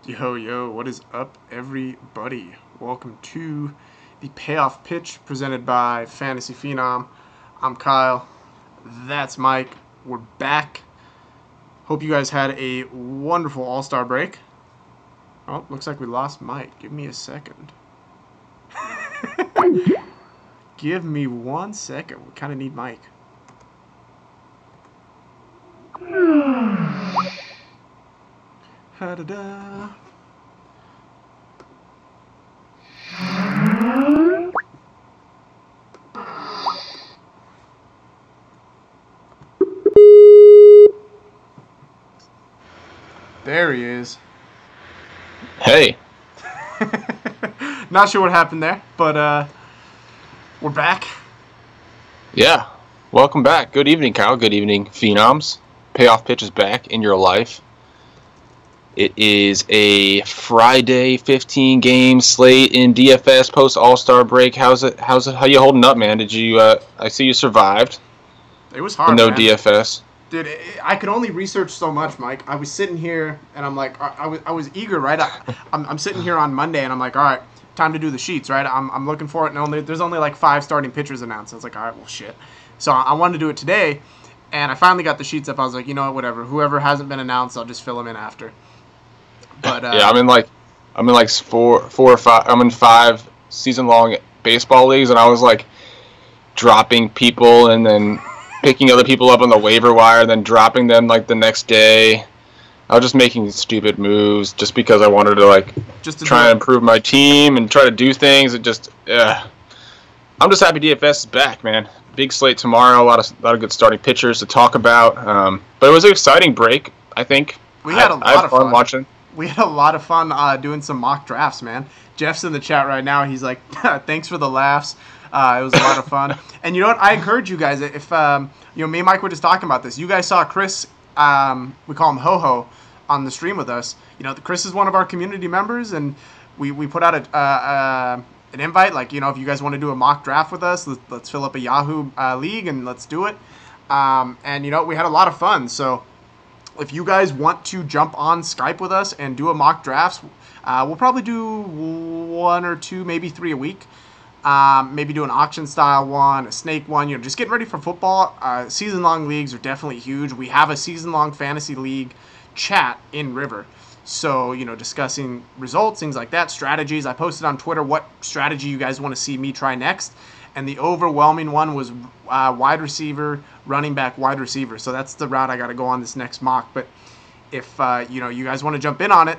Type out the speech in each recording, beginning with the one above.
Yo, yo, what is up, everybody? Welcome to the Payoff Pitch presented by Fantasy Phenom. I'm Kyle. That's Mike. We're back. Hope you guys had a wonderful All-Star break. Oh, looks like we lost Mike. Give me a second. Give me 1 second. We kind of need Mike. Da-da-da. There he is. Hey. Not sure what happened there, but we're back. Yeah. Welcome back. Good evening, Kyle. Good evening, Phenoms. Payoff Pitch is back in your life. It is a Friday 15-game slate in DFS post All-Star break. How you holding up, man? Did you I see you survived. It was hard, no man. DFS. Dude, I could only research so much, Mike. I was sitting here, and I'm like, I was eager, right? I'm sitting here on Monday, and I'm like, all right, time to do the sheets, right? I'm looking for it, and there's only like 5 starting pitchers announced. I was like, all right, well, shit. So I wanted to do it today, and I finally got the sheets up. I was like, you know what, whatever. Whoever hasn't been announced, I'll just fill them in after. But Yeah, I'm in like four or five. I'm in 5 season-long baseball leagues, and I was like dropping people and then picking other people up on the waiver wire, and then dropping them like the next day. I was just making stupid moves just because I wanted to try and improve my team and try to do things. I'm just happy DFS is back, man. Big slate tomorrow. A lot of good starting pitchers to talk about. But it was an exciting break. I think we had a lot I had of fun watching. We had a lot of fun doing some mock drafts, man. Jeff's in the chat right now. He's like, thanks for the laughs. It was a lot of fun. And you know what? I encourage you guys, if me and Mike were just talking about this. You guys saw Chris, we call him Ho-Ho, on the stream with us. You know, Chris is one of our community members, and we put out an invite, like, if you guys want to do a mock draft with us, let's fill up a Yahoo league, and let's do it. And, we had a lot of fun. So if you guys want to jump on Skype with us and do a mock drafts, we'll probably do 1 or 2, maybe 3 a week. Maybe do an auction style one, a snake one, just getting ready for football. Season-long leagues are definitely huge. We have a season-long fantasy league chat in River. So, discussing results, things like that, strategies. I posted on Twitter what strategy you guys want to see me try next. And the overwhelming one was wide receiver, running back, wide receiver. So that's the route I got to go on this next mock. But if, you guys want to jump in on it,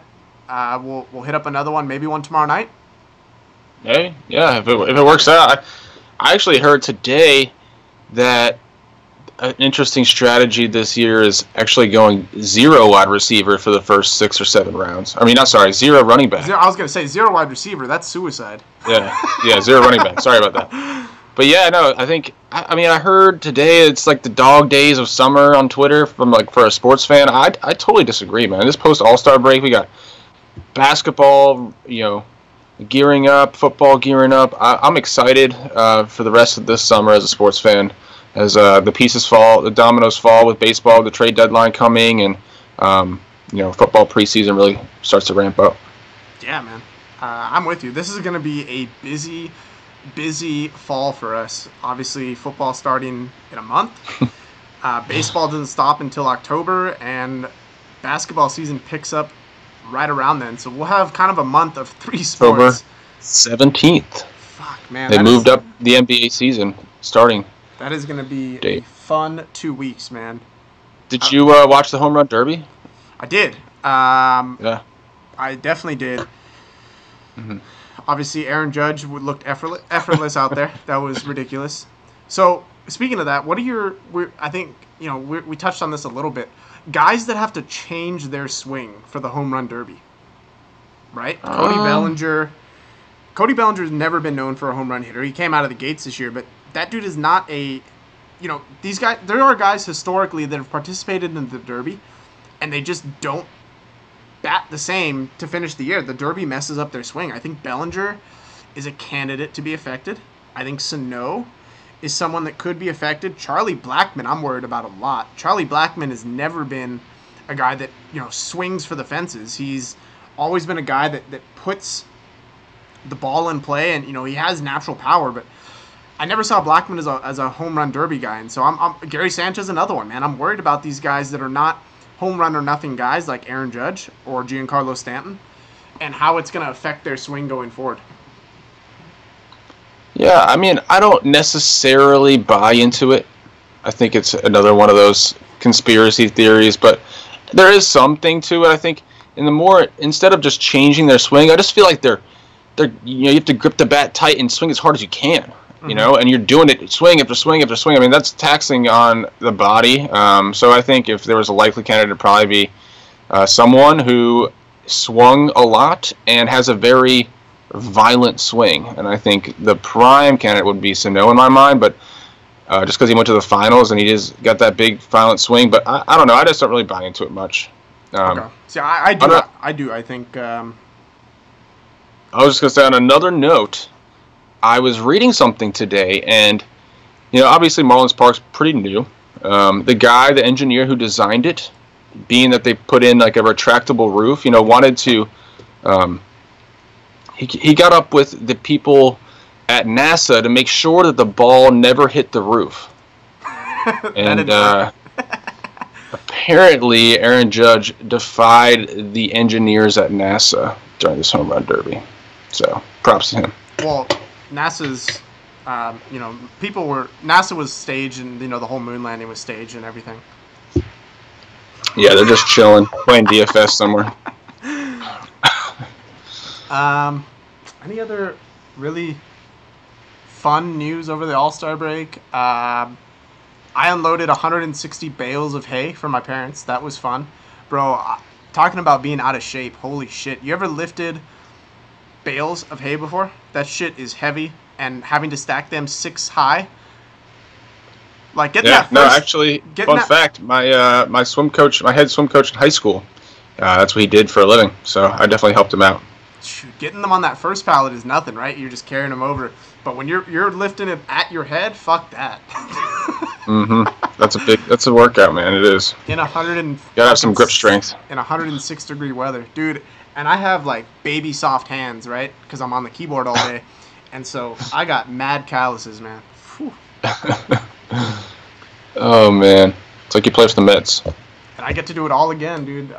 we'll hit up another one, maybe one tomorrow night. Hey, yeah, if it works out. I actually heard today that an interesting strategy this year is actually going 0 wide receiver for the first 6 or 7 rounds. I mean, not sorry, 0 running back. I was going to say 0 wide receiver. That's suicide. Yeah, 0 running back. Sorry about that. But yeah, no, I think I heard today it's like the dog days of summer on Twitter from for a sports fan. I totally disagree, man. This post All-Star break, we got basketball, gearing up, football gearing up. I'm excited for the rest of this summer as a sports fan, as the pieces fall, the dominoes fall with baseball, the trade deadline coming, and football preseason really starts to ramp up. Yeah, man. I'm with you. This is going to be a busy fall for us. Obviously, football starting in a month. Baseball doesn't stop until October, and basketball season picks up right around then. So we'll have kind of a month of 3 sports. October 17th. Fuck, man. They moved up the NBA season starting. That is going to be a fun 2 weeks, man. Did you watch the Home Run Derby? I did. Yeah. I definitely did. Mm-hmm. Obviously, Aaron Judge looked effortless out there. That was ridiculous. So, speaking of that, what are I think, we touched on this a little bit. Guys that have to change their swing for the Home Run Derby, right? Cody Bellinger. Cody Bellinger's never been known for a home run hitter. He came out of the gates this year, but that dude is not these guys, there are guys historically that have participated in the Derby, and they just don't bat the same to finish the year. The Derby messes up their swing. I think Bellinger is a candidate to be affected. I think Sano is someone that could be affected. Charlie Blackmon, I'm worried about a lot. Charlie Blackmon has never been a guy that, swings for the fences. He's always been a guy that puts the ball in play, and he has natural power, but I never saw Blackmon as a home run derby guy, and so I'm Gary Sanchez, another one, man. I'm worried about these guys that are not home run or nothing guys like Aaron Judge or Giancarlo Stanton, and how it's going to affect their swing going forward. Yeah, I mean, I don't necessarily buy into it. I think it's another one of those conspiracy theories, but there is something to it. I think instead of just changing their swing, I just feel like you have to grip the bat tight and swing as hard as you can. And you're doing it swing after swing after swing. I mean, that's taxing on the body. So I think if there was a likely candidate, it'd probably be someone who swung a lot and has a very violent swing. And I think the prime candidate would be Sano in my mind, but just because he went to the finals and he just got that big violent swing. But I don't know. I just don't really buy into it much. Okay. See, I do. I think. I was just going to say, on another note, I was reading something today, and obviously Marlins Park's pretty new. The engineer who designed it, being that they put in like a retractable roof, wanted to. He got up with the people at NASA to make sure that the ball never hit the roof. And apparently, Aaron Judge defied the engineers at NASA during this home run derby. So props to him. Well, NASA's, NASA was staged, and the whole moon landing was staged and everything. Yeah, they're just chilling, playing DFS somewhere. Any other really fun news over the All-Star break? I unloaded 160 bales of hay for my parents. That was fun. Bro, talking about being out of shape, holy shit. You ever lifted bales of hay before? That shit is heavy, and having to stack them 6 high. Like, fun fact, my head swim coach in high school, that's what he did for a living, so I definitely helped him out. Getting them on that first pallet is nothing, right? You're just carrying them over, but when you're lifting it at your head, fuck that. That's a workout, man. It is. Gotta have some grip strength in 106-degree weather, dude. And I have like baby soft hands, right? Because I'm on the keyboard all day, and so I got mad calluses, man. Oh man, it's like you play for the Mets. And I get to do it all again, dude.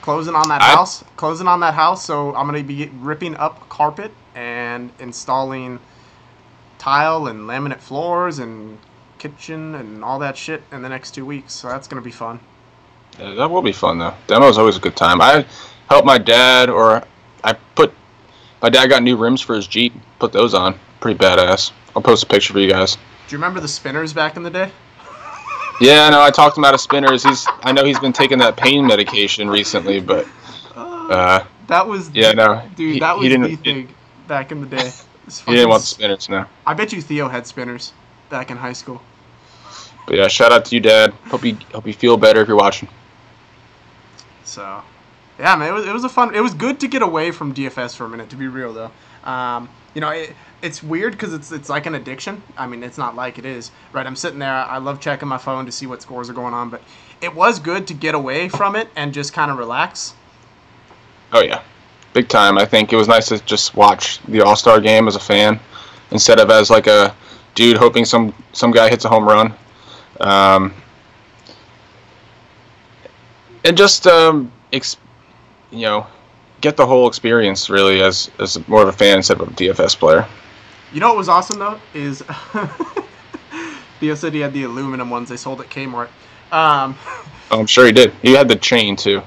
Closing on that house. So I'm gonna be ripping up carpet and installing tile and laminate floors and kitchen and all that shit in the next 2 weeks. So that's gonna be fun. Yeah, that will be fun though. Demo is always a good time. I helped my dad, my dad got new rims for his Jeep. Put those on. Pretty badass. I'll post a picture for you guys. Do you remember the spinners back in the day? Yeah, no, I talked him out of spinners. I know he's been taking that pain medication recently, but that was the thing back in the day. He didn't want the spinners, no. I bet you Theo had spinners back in high school. But yeah, shout out to you, Dad. Hope you feel better if you're watching. So, yeah, man, it was good to get away from DFS for a minute, to be real though. It's weird because it's like an addiction. I mean, it's not like it is, right? I'm sitting there. I love checking my phone to see what scores are going on, but it was good to get away from it and just kind of relax. Oh, yeah. Big time. I think it was nice to just watch the All-Star game as a fan instead of as like a dude hoping some guy hits a home run. And just, get the whole experience really as more of a fan instead of a DFS player. You know what was awesome though is Theo said he had the aluminum ones they sold at Kmart. I'm sure he did. He had the chain too.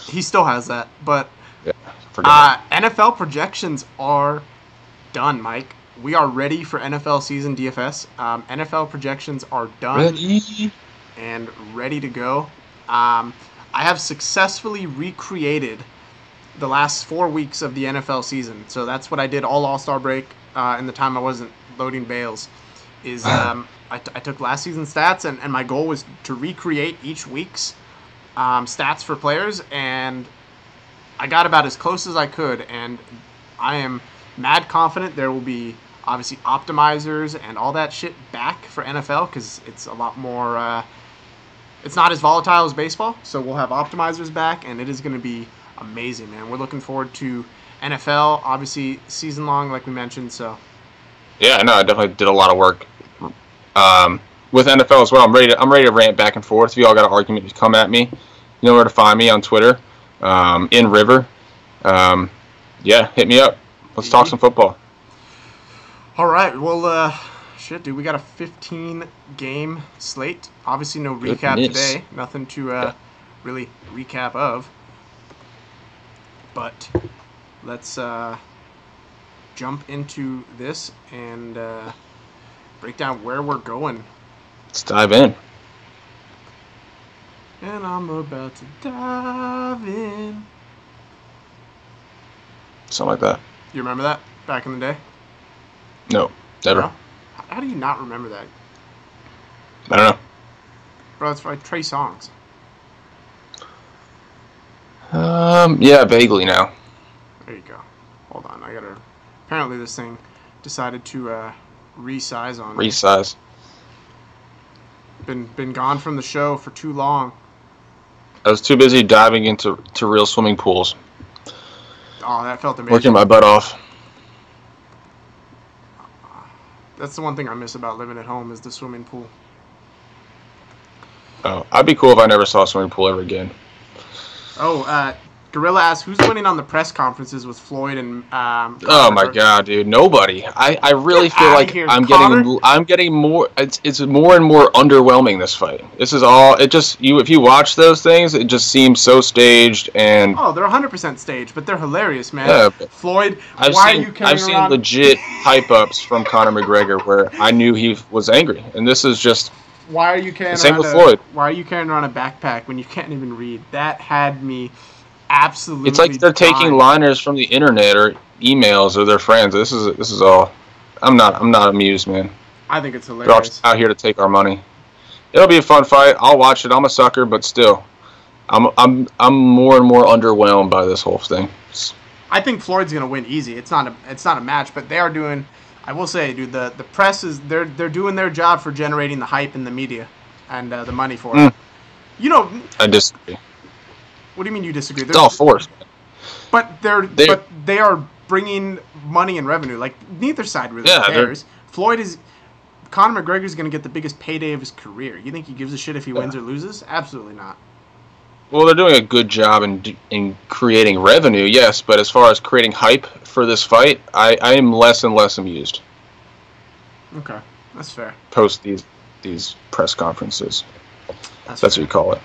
He still has that, but NFL projections are done, Mike. We are ready for NFL season DFS. NFL projections are done and ready to go. I have successfully recreated the last 4 weeks of the NFL season. So that's what I did all All-Star break in the time I wasn't loading bales. I took last season's stats, and my goal was to recreate each week's stats for players, and I got about as close as I could, and I am mad confident there will be obviously optimizers and all that shit back for NFL because it's a lot more it's not as volatile as baseball, so we'll have optimizers back, and it is going to be amazing, man. We're looking forward to NFL, obviously season long, like we mentioned. So Yeah, no, I definitely did a lot of work with NFL as well. I'm ready to rant back and forth. If you all got an argument, you come at me. You know where to find me on Twitter, in River. Yeah, hit me up. Let's talk some football. All right. Well, shit, dude. We got a 15-game slate. Obviously, no recap today. Nothing to really recap of. But let's jump into this and break down where we're going. Let's dive in. And I'm about to dive in. Something like that. You remember that back in the day? No, never. No? How do you not remember that? I don't know. Bro, it's like Trey Songz. Yeah, vaguely now. There you go. Hold on, I gotta... Apparently this thing decided to resize on me. Resize. Been gone from the show for too long. I was too busy diving into real swimming pools. Oh, that felt amazing. Working my butt off. That's the one thing I miss about living at home is the swimming pool. Oh, I'd be cool if I never saw a swimming pool ever again. Oh, Gorilla asked, who's winning on the press conferences with Floyd and... oh my god, dude, nobody. I really feel like here, I'm getting more. It's more and more underwhelming, this fight. This is all. It just if you watch those things, it just seems so staged and. Oh, they're 100% staged, but they're hilarious, man. Yeah, Floyd, I've seen legit hype ups from Conor McGregor where I knew he was angry, and this is just. Why are you carrying same with Floyd? Why are you carrying around a backpack when you can't even read? That had me absolutely. It's like they're taking liners from the internet or emails or their friends. This is all. I'm not amused, man. I think it's hilarious. They're all just out here to take our money. It'll be a fun fight. I'll watch it. I'm a sucker, but still, I'm more and more underwhelmed by this whole thing. I think Floyd's gonna win easy. It's not a match, but they are doing. I will say, dude, the press is they're doing their job for generating the hype in the media and the money for it. You know, I disagree. What do you mean you disagree? It's all forced. But they are bringing money and revenue. Like neither side really cares. Conor McGregor's going to get the biggest payday of his career. You think he gives a shit if he wins or loses? Absolutely not. Well, they're doing a good job in creating revenue, yes, but as far as creating hype for this fight, I am less and less amused. Okay, that's fair. Post these press conferences. That's what you call it.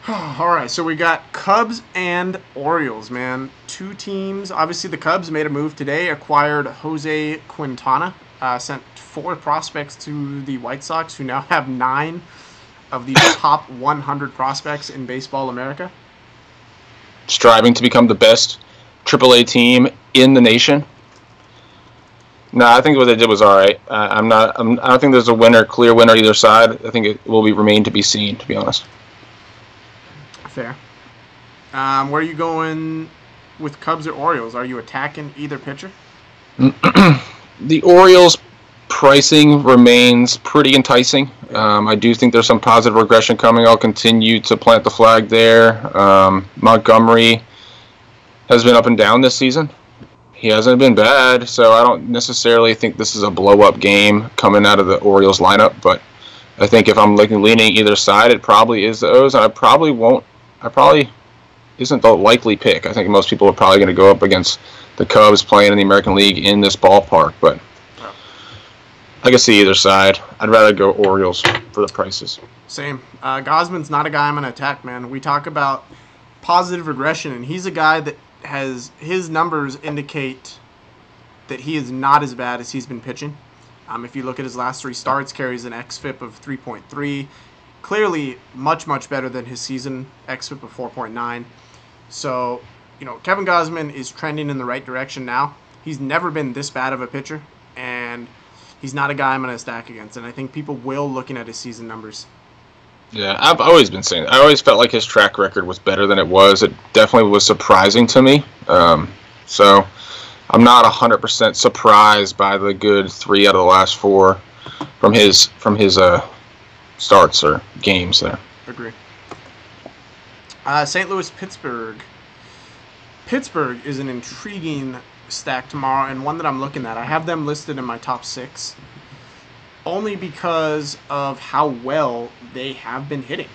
All right, so we got Cubs and Orioles, man. Two teams. Obviously, the Cubs made a move today, acquired Jose Quintana, sent 4 prospects to the White Sox, who now have 9 of the top 100 prospects in Baseball America. Striving to become the best AAA team in the nation. No, I think what they did was all right. I don't think there's a clear winner either side. I think it will remain to be seen, to be honest. Fair. Where are you going with Cubs or Orioles? Are you attacking either pitcher? The Orioles pricing remains pretty enticing. I do think there's some positive regression coming. I'll continue to plant the flag there. Montgomery has been up and down this season. He hasn't been bad, so I don't necessarily think this is a blow-up game coming out of the Orioles lineup, but I think if I'm leaning either side, it probably is the O's, and I probably isn't the likely pick. I think most people are probably going to go up against the Cubs playing in the American League in this ballpark, but I can see either side. I'd rather go Orioles for the prices. Same. Gosman's not a guy I'm going to attack, man. We talk about positive regression, and he's a guy that his numbers indicate that he is not as bad as he's been pitching. If you look at his last 3 starts, carries an xFIP of 3.3. Clearly much, much better than his season xFIP of 4.9. So, Kevin Gausman is trending in the right direction now. He's never been this bad of a pitcher, and he's not a guy I'm going to stack against. And I think people will looking at his season numbers. Yeah, I've always been saying that. I always felt like his track record was better than it was. It definitely was surprising to me. So I'm not 100% surprised by the good 3 out of the last 4 from his starts or games there. Agree. St. Louis, Pittsburgh. Pittsburgh is an intriguing stack tomorrow, and one that I'm looking at. I have them listed in my top 6, only because of how well they have been hitting.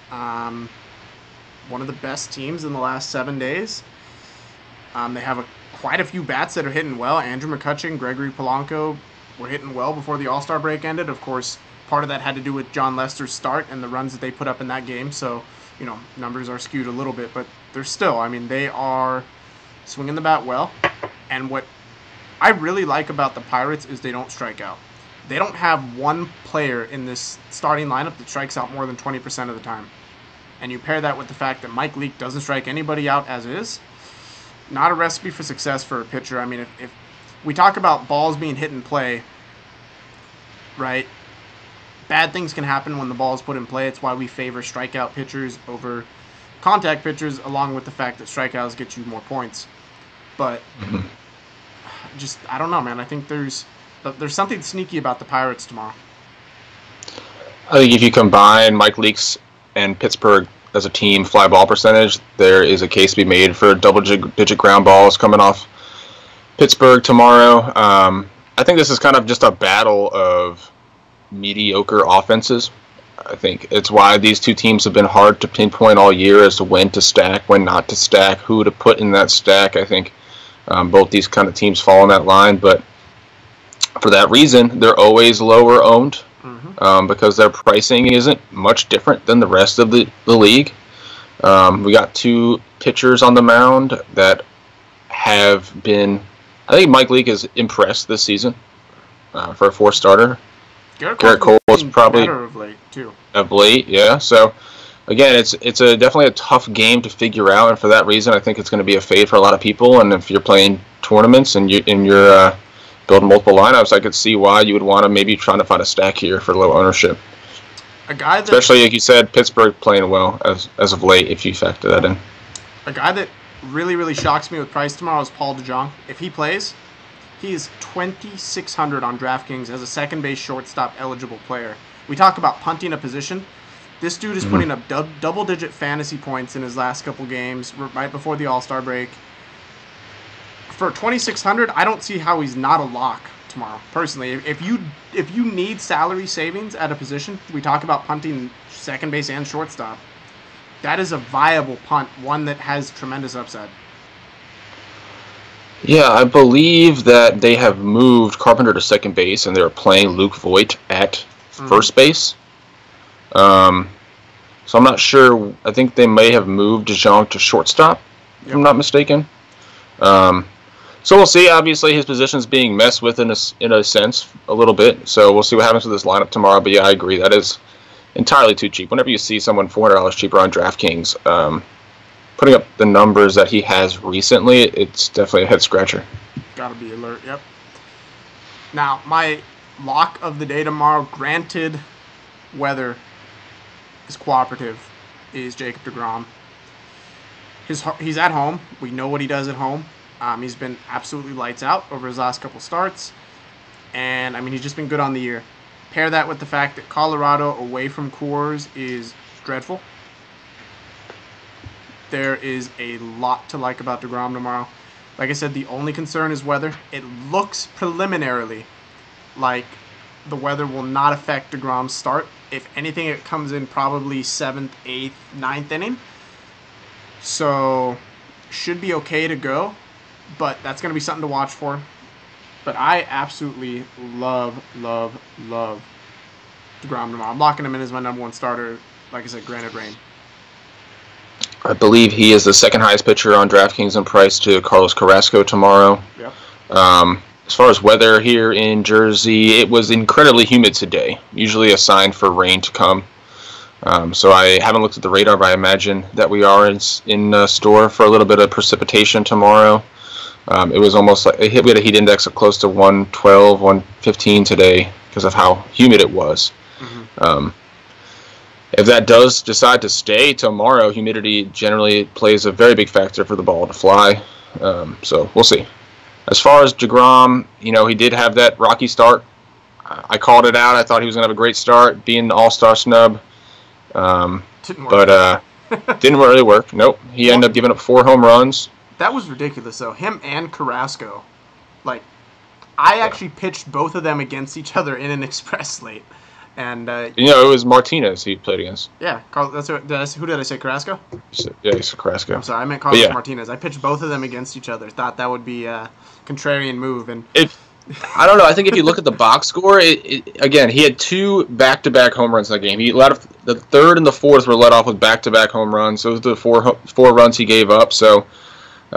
One of the best teams in the last 7 days. They have quite a few bats that are hitting well. Andrew McCutchen, Gregory Polanco were hitting well before the All-Star break ended. Of course, part of that had to do with John Lester's start and the runs that they put up in that game. So, numbers are skewed a little bit, but they're still, they are swinging the bat well. And what I really like about the Pirates is they don't strike out. They don't have one player in this starting lineup that strikes out more than 20% of the time. And you pair that with the fact that Mike Leake doesn't strike anybody out as is, not a recipe for success for a pitcher. If we talk about balls being hit in play, right, bad things can happen when the ball is put in play. It's why we favor strikeout pitchers over contact pitchers, along with the fact that strikeouts get you more points. But I don't know, man. I think there's something sneaky about the Pirates tomorrow. I think if you combine Mike Leake's and Pittsburgh as a team fly ball percentage, there is a case to be made for double-digit ground balls coming off Pittsburgh tomorrow. I think this is kind of just a battle of mediocre offenses. I think it's why these two teams have been hard to pinpoint all year as to when to stack, when not to stack, who to put in that stack. I think both these kind of teams fall in that line, but for that reason, they're always lower owned. Because their pricing isn't much different than the rest of the league. We got 2 pitchers on the mound that have been... I think Mike Leake has impressed this season for a 4-starter. Garrett Cole is probably better of late, too. Of late, yeah. So, again, it's definitely a tough game to figure out, and for that reason, I think it's going to be a fade for a lot of people. And if you're playing tournaments and you're building multiple lineups, I could see why you would want to maybe trying to find a stack here for low ownership. Especially, like you said, Pittsburgh playing well as of late, if you factor that in. A guy that really, really shocks me with price tomorrow is Paul DeJong. If he plays, he is 2,600 on DraftKings as a second base shortstop eligible player. We talk about punting a position. This dude is putting up double-digit fantasy points in his last couple games, right before the All-Star break. For 2,600, I don't see how he's not a lock tomorrow. Personally, if you need salary savings at a position, we talk about punting second base and shortstop. That is a viable punt, one that has tremendous upside. Yeah, I believe that they have moved Carpenter to second base, and they're playing Luke Voigt at first base. So I'm not sure. I think they may have moved DeJong to shortstop, if I'm not mistaken. So we'll see. Obviously, his position's being messed with in a sense a little bit. So we'll see what happens with this lineup tomorrow. But yeah, I agree. That is entirely too cheap. Whenever you see someone $400 cheaper on DraftKings, putting up the numbers that he has recently, it's definitely a head scratcher. Gotta be alert. Yep. Now, my lock of the day tomorrow, granted weather is cooperative, is Jacob deGrom. He's at home. We know what he does at home. He's been absolutely lights out over his last couple starts. And, he's just been good on the year. Pair that with the fact that Colorado away from Coors is dreadful. There is a lot to like about deGrom tomorrow. Like I said, the only concern is weather. It looks preliminarily like the weather will not affect deGrom's start. If anything, it comes in probably 7th, 8th, 9th inning. So, should be okay to go. But that's going to be something to watch for. But I absolutely love deGrom tomorrow. I'm locking him in as my number 1 starter, like I said, granted rain. I believe he is the second highest pitcher on DraftKings in price to Carlos Carrasco tomorrow. Yep. As far as weather here in Jersey, it was incredibly humid today, usually a sign for rain to come. So I haven't looked at the radar, but I imagine that we are in store for a little bit of precipitation tomorrow. It was almost like we had a heat index of close to 112, 115 today because of how humid it was. If that does decide to stay tomorrow, humidity generally plays a very big factor for the ball to fly. So we'll see. As far as deGrom, he did have that rocky start. I called it out. I thought he was going to have a great start, being the all-star snub. Didn't work. Didn't really work. Nope. He ended up giving up 4 home runs. That was ridiculous, though. Him and Carrasco. Like, I actually pitched both of them against each other in an express slate. And it was Martinez he played against. Yeah, who did I say? Carrasco? Yeah, he said Carrasco. I'm sorry, I meant Carlos Martinez. I pitched both of them against each other. Thought that would be a contrarian move, and I don't know. I think if you look at the box score, again, he had 2 back-to-back home runs in that game. He let off, the third and the fourth were let off with back-to-back home runs. Those are the four runs he gave up. So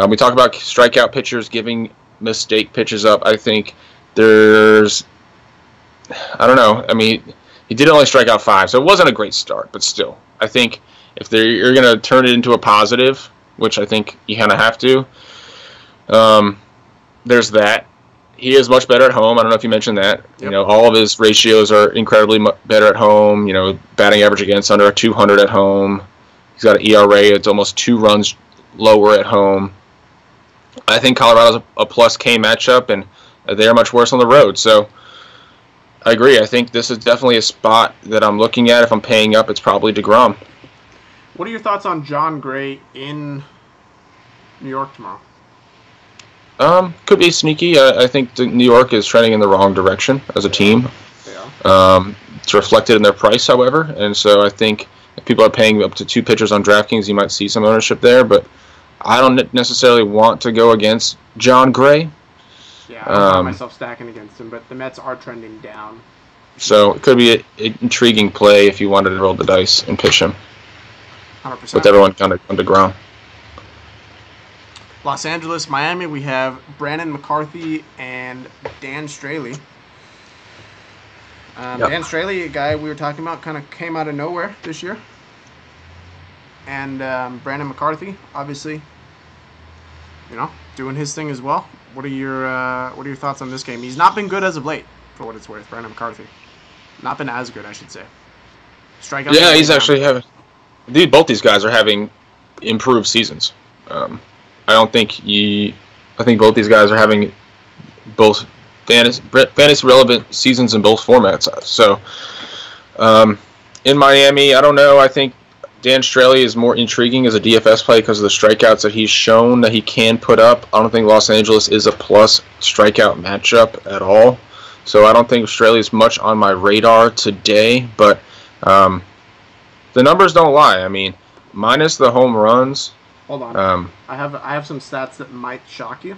we talk about strikeout pitchers giving mistake pitches up. I think I don't know. I mean, he did only strike out 5, so it wasn't a great start. But still, I think if you're going to turn it into a positive, which I think you kind of have to, there's that. He is much better at home. I don't know if you mentioned that. Yep. All of his ratios are incredibly better at home. Batting average against under 200 at home. He's got an ERA. It's almost 2 runs lower at home. I think Colorado's a plus K matchup, and they're much worse on the road. So I agree. I think this is definitely a spot that I'm looking at. If I'm paying up, it's probably DeGrom. What are your thoughts on John Gray in New York tomorrow? Could be sneaky. I think New York is trending in the wrong direction as a team. Yeah. It's reflected in their price, however, and so I think if people are paying up to 2 pitchers on DraftKings, you might see some ownership there, but I don't necessarily want to go against John Gray. Yeah, I don't find myself stacking against him, but the Mets are trending down. So it could be an intriguing play if you wanted to roll the dice and pitch him. 100%. With everyone kind of on the ground. Los Angeles, Miami, we have Brandon McCarthy and Dan Straley. Dan Straley, a guy we were talking about, kind of came out of nowhere this year. And Brandon McCarthy, obviously, doing his thing as well. What are your thoughts on this game? He's not been good as of late, for what it's worth. Brandon McCarthy, not been as good, I should say. Strikeout. Yeah, he's actually having. Both these guys are having improved seasons. I think both these guys are having both fantasy relevant seasons in both formats. So, in Miami, I don't know. I think Dan Straley is more intriguing as a DFS play because of the strikeouts that he's shown that he can put up. I don't think Los Angeles is a plus strikeout matchup at all. So I don't think Straley is much on my radar today, but the numbers don't lie. I mean, minus the home runs. Hold on. I have some stats that might shock you.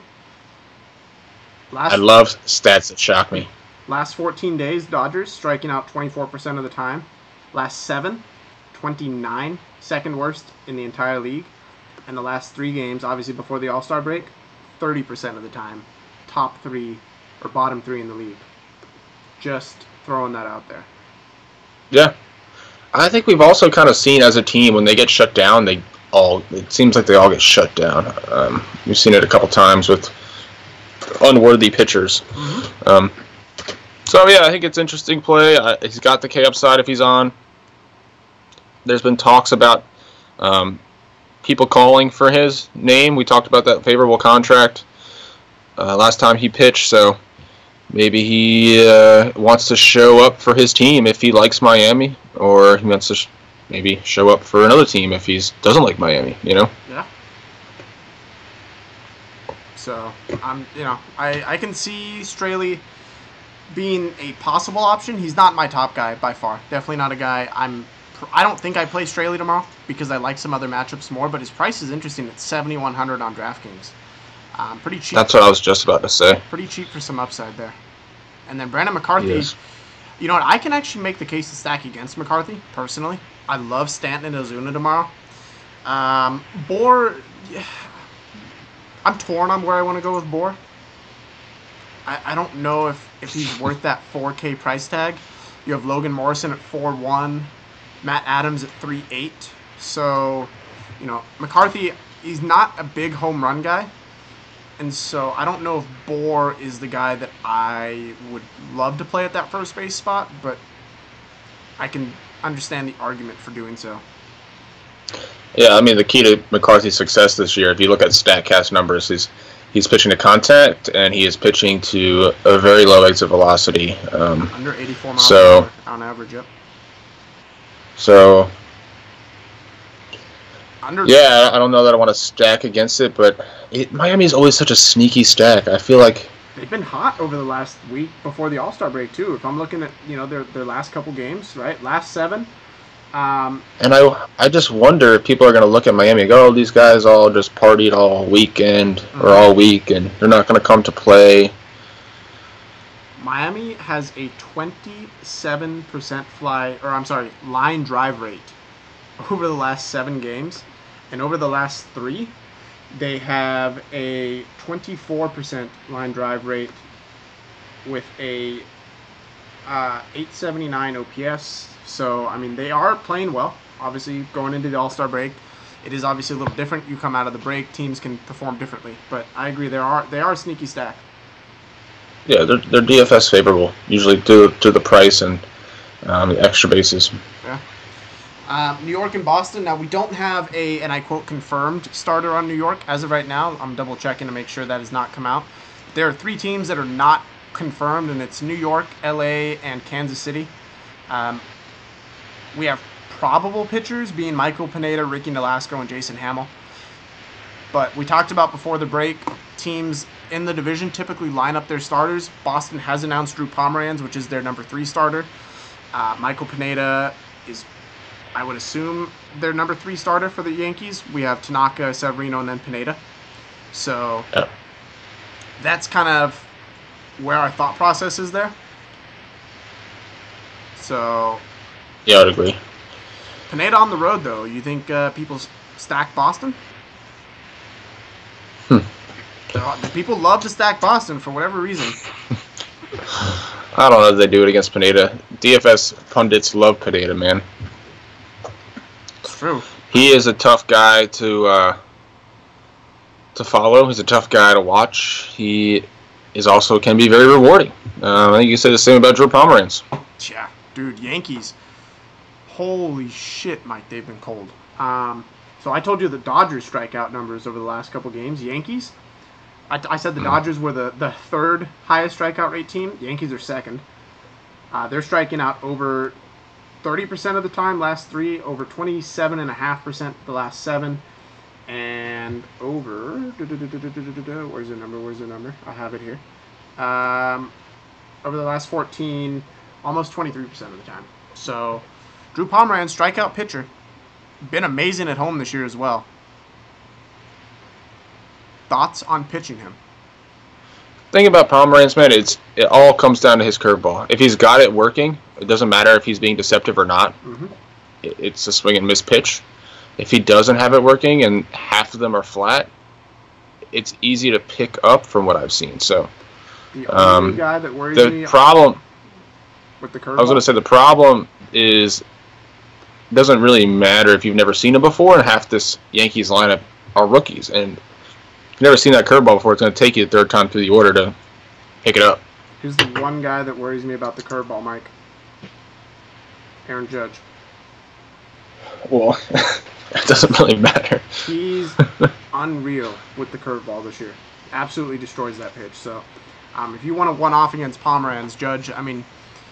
I love stats that shock me. Last 14 days, Dodgers striking out 24% of the time. Last 7, 29, second worst in the entire league. And the last 3 games, obviously before the All-Star break, 30% of the time. Top 3 or bottom 3 in the league. Just throwing that out there. Yeah. I think we've also kind of seen as a team when they get shut down, it seems like they all get shut down. We've seen it a couple times with unworthy pitchers. Mm-hmm. So yeah, I think it's interesting play. He's got the K upside if he's on. There's been talks about people calling for his name. We talked about that favorable contract last time he pitched, so maybe he wants to show up for his team if he likes Miami, or he wants to maybe show up for another team if he doesn't like Miami, Yeah. So, I can see Straley being a possible option. He's not my top guy by far. Definitely not a guy I don't think I play Straley tomorrow because I like some other matchups more, but his price is interesting at $7,100 on DraftKings. Pretty cheap. That's what I was just about to say. Pretty cheap for some upside there. And then Brandon McCarthy, you know what? I can actually make the case to stack against McCarthy, personally. I love Stanton and Ozuna tomorrow. Bohr, I'm torn on where I want to go with Bohr. I don't know if he's worth that 4K price tag. You have Logan Morrison at 4.1, Matt Adams at 3.8. So, McCarthy, he's not a big home run guy. And so I don't know if Bohr is the guy that I would love to play at that first base spot, but I can understand the argument for doing so. Yeah, I mean, the key to McCarthy's success this year, if you look at StatCast numbers, he's pitching to contact, and he is pitching to a very low exit velocity. Under 84 miles per hour on average, yep. So, Yeah, I don't know that I want to stack against it, but Miami is always such a sneaky stack. I feel like they've been hot over the last week before the All-Star break too. If I'm looking at their last couple games, right, last 7. And I just wonder if people are going to look at Miami and go, oh, these guys all just partied all weekend or all week, and they're not going to come to play. Miami has a 27% line drive rate over the last 7 games, and over the last 3, they have a 24% line drive rate with a 879 OPS. So, I mean, they are playing well. Obviously, going into the All-Star break, it is obviously a little different. You come out of the break, teams can perform differently. But I agree, they are a sneaky stack. Yeah, they're DFS favorable, usually to the price and the extra bases. Yeah. New York and Boston. Now, we don't have and I quote, confirmed starter on New York as of right now. I'm double-checking to make sure that has not come out. There are 3 teams that are not confirmed, and it's New York, LA, and Kansas City. We have probable pitchers being Michael Pineda, Ricky Nolasco, and Jason Hamill. But we talked about before the break, teams in the division typically line up their starters. Boston has announced Drew Pomeranz, which is their number 3 starter. Michael Pineda is, I would assume, their number 3 starter for the Yankees. We have Tanaka, Severino, and then Pineda. So that's kind of where our thought process is there. So yeah, I would agree. Pineda on the road, though. You think people stack Boston? People love to stack Boston for whatever reason. I don't know if they do it against Pineda. DFS pundits love Pineda, man. It's true. He is a tough guy to follow. He's a tough guy to watch. He is also can be very rewarding. I think you said the same about Drew Pomeranz. Yeah, dude, Yankees. Holy shit, Mike, they've been cold. So I told you the Dodgers strikeout numbers over the last couple games. Yankees, I said the Dodgers were the 3rd highest strikeout rate team. Yankees are 2nd. They're striking out over 30% of the time last 3, over 27.5% the last 7, and over where's the number? I have it here. Over the last 14, almost 23% of the time. So Drew Pomeranz, strikeout pitcher, been amazing at home this year as well. Thoughts on pitching him? Thing about Pomeranz, man, it all comes down to his curveball. If he's got it working, it doesn't matter if he's being deceptive or not. Mm-hmm. It's a swing and miss pitch. If he doesn't have it working and half of them are flat, it's easy to pick up from what I've seen. So the only guy that worries me problem with the curveball. I was going to say the problem is it doesn't really matter if you've never seen him before, and half this Yankees lineup are rookies, and you've never seen that curveball before. It's going to take you the 3rd time through the order to pick it up. Here's the one guy that worries me about the curveball, Mike. Aaron Judge. Well, it doesn't really matter. He's unreal with the curveball this year. Absolutely destroys that pitch. So, if you want to one-off against Pomeranz, Judge, I mean,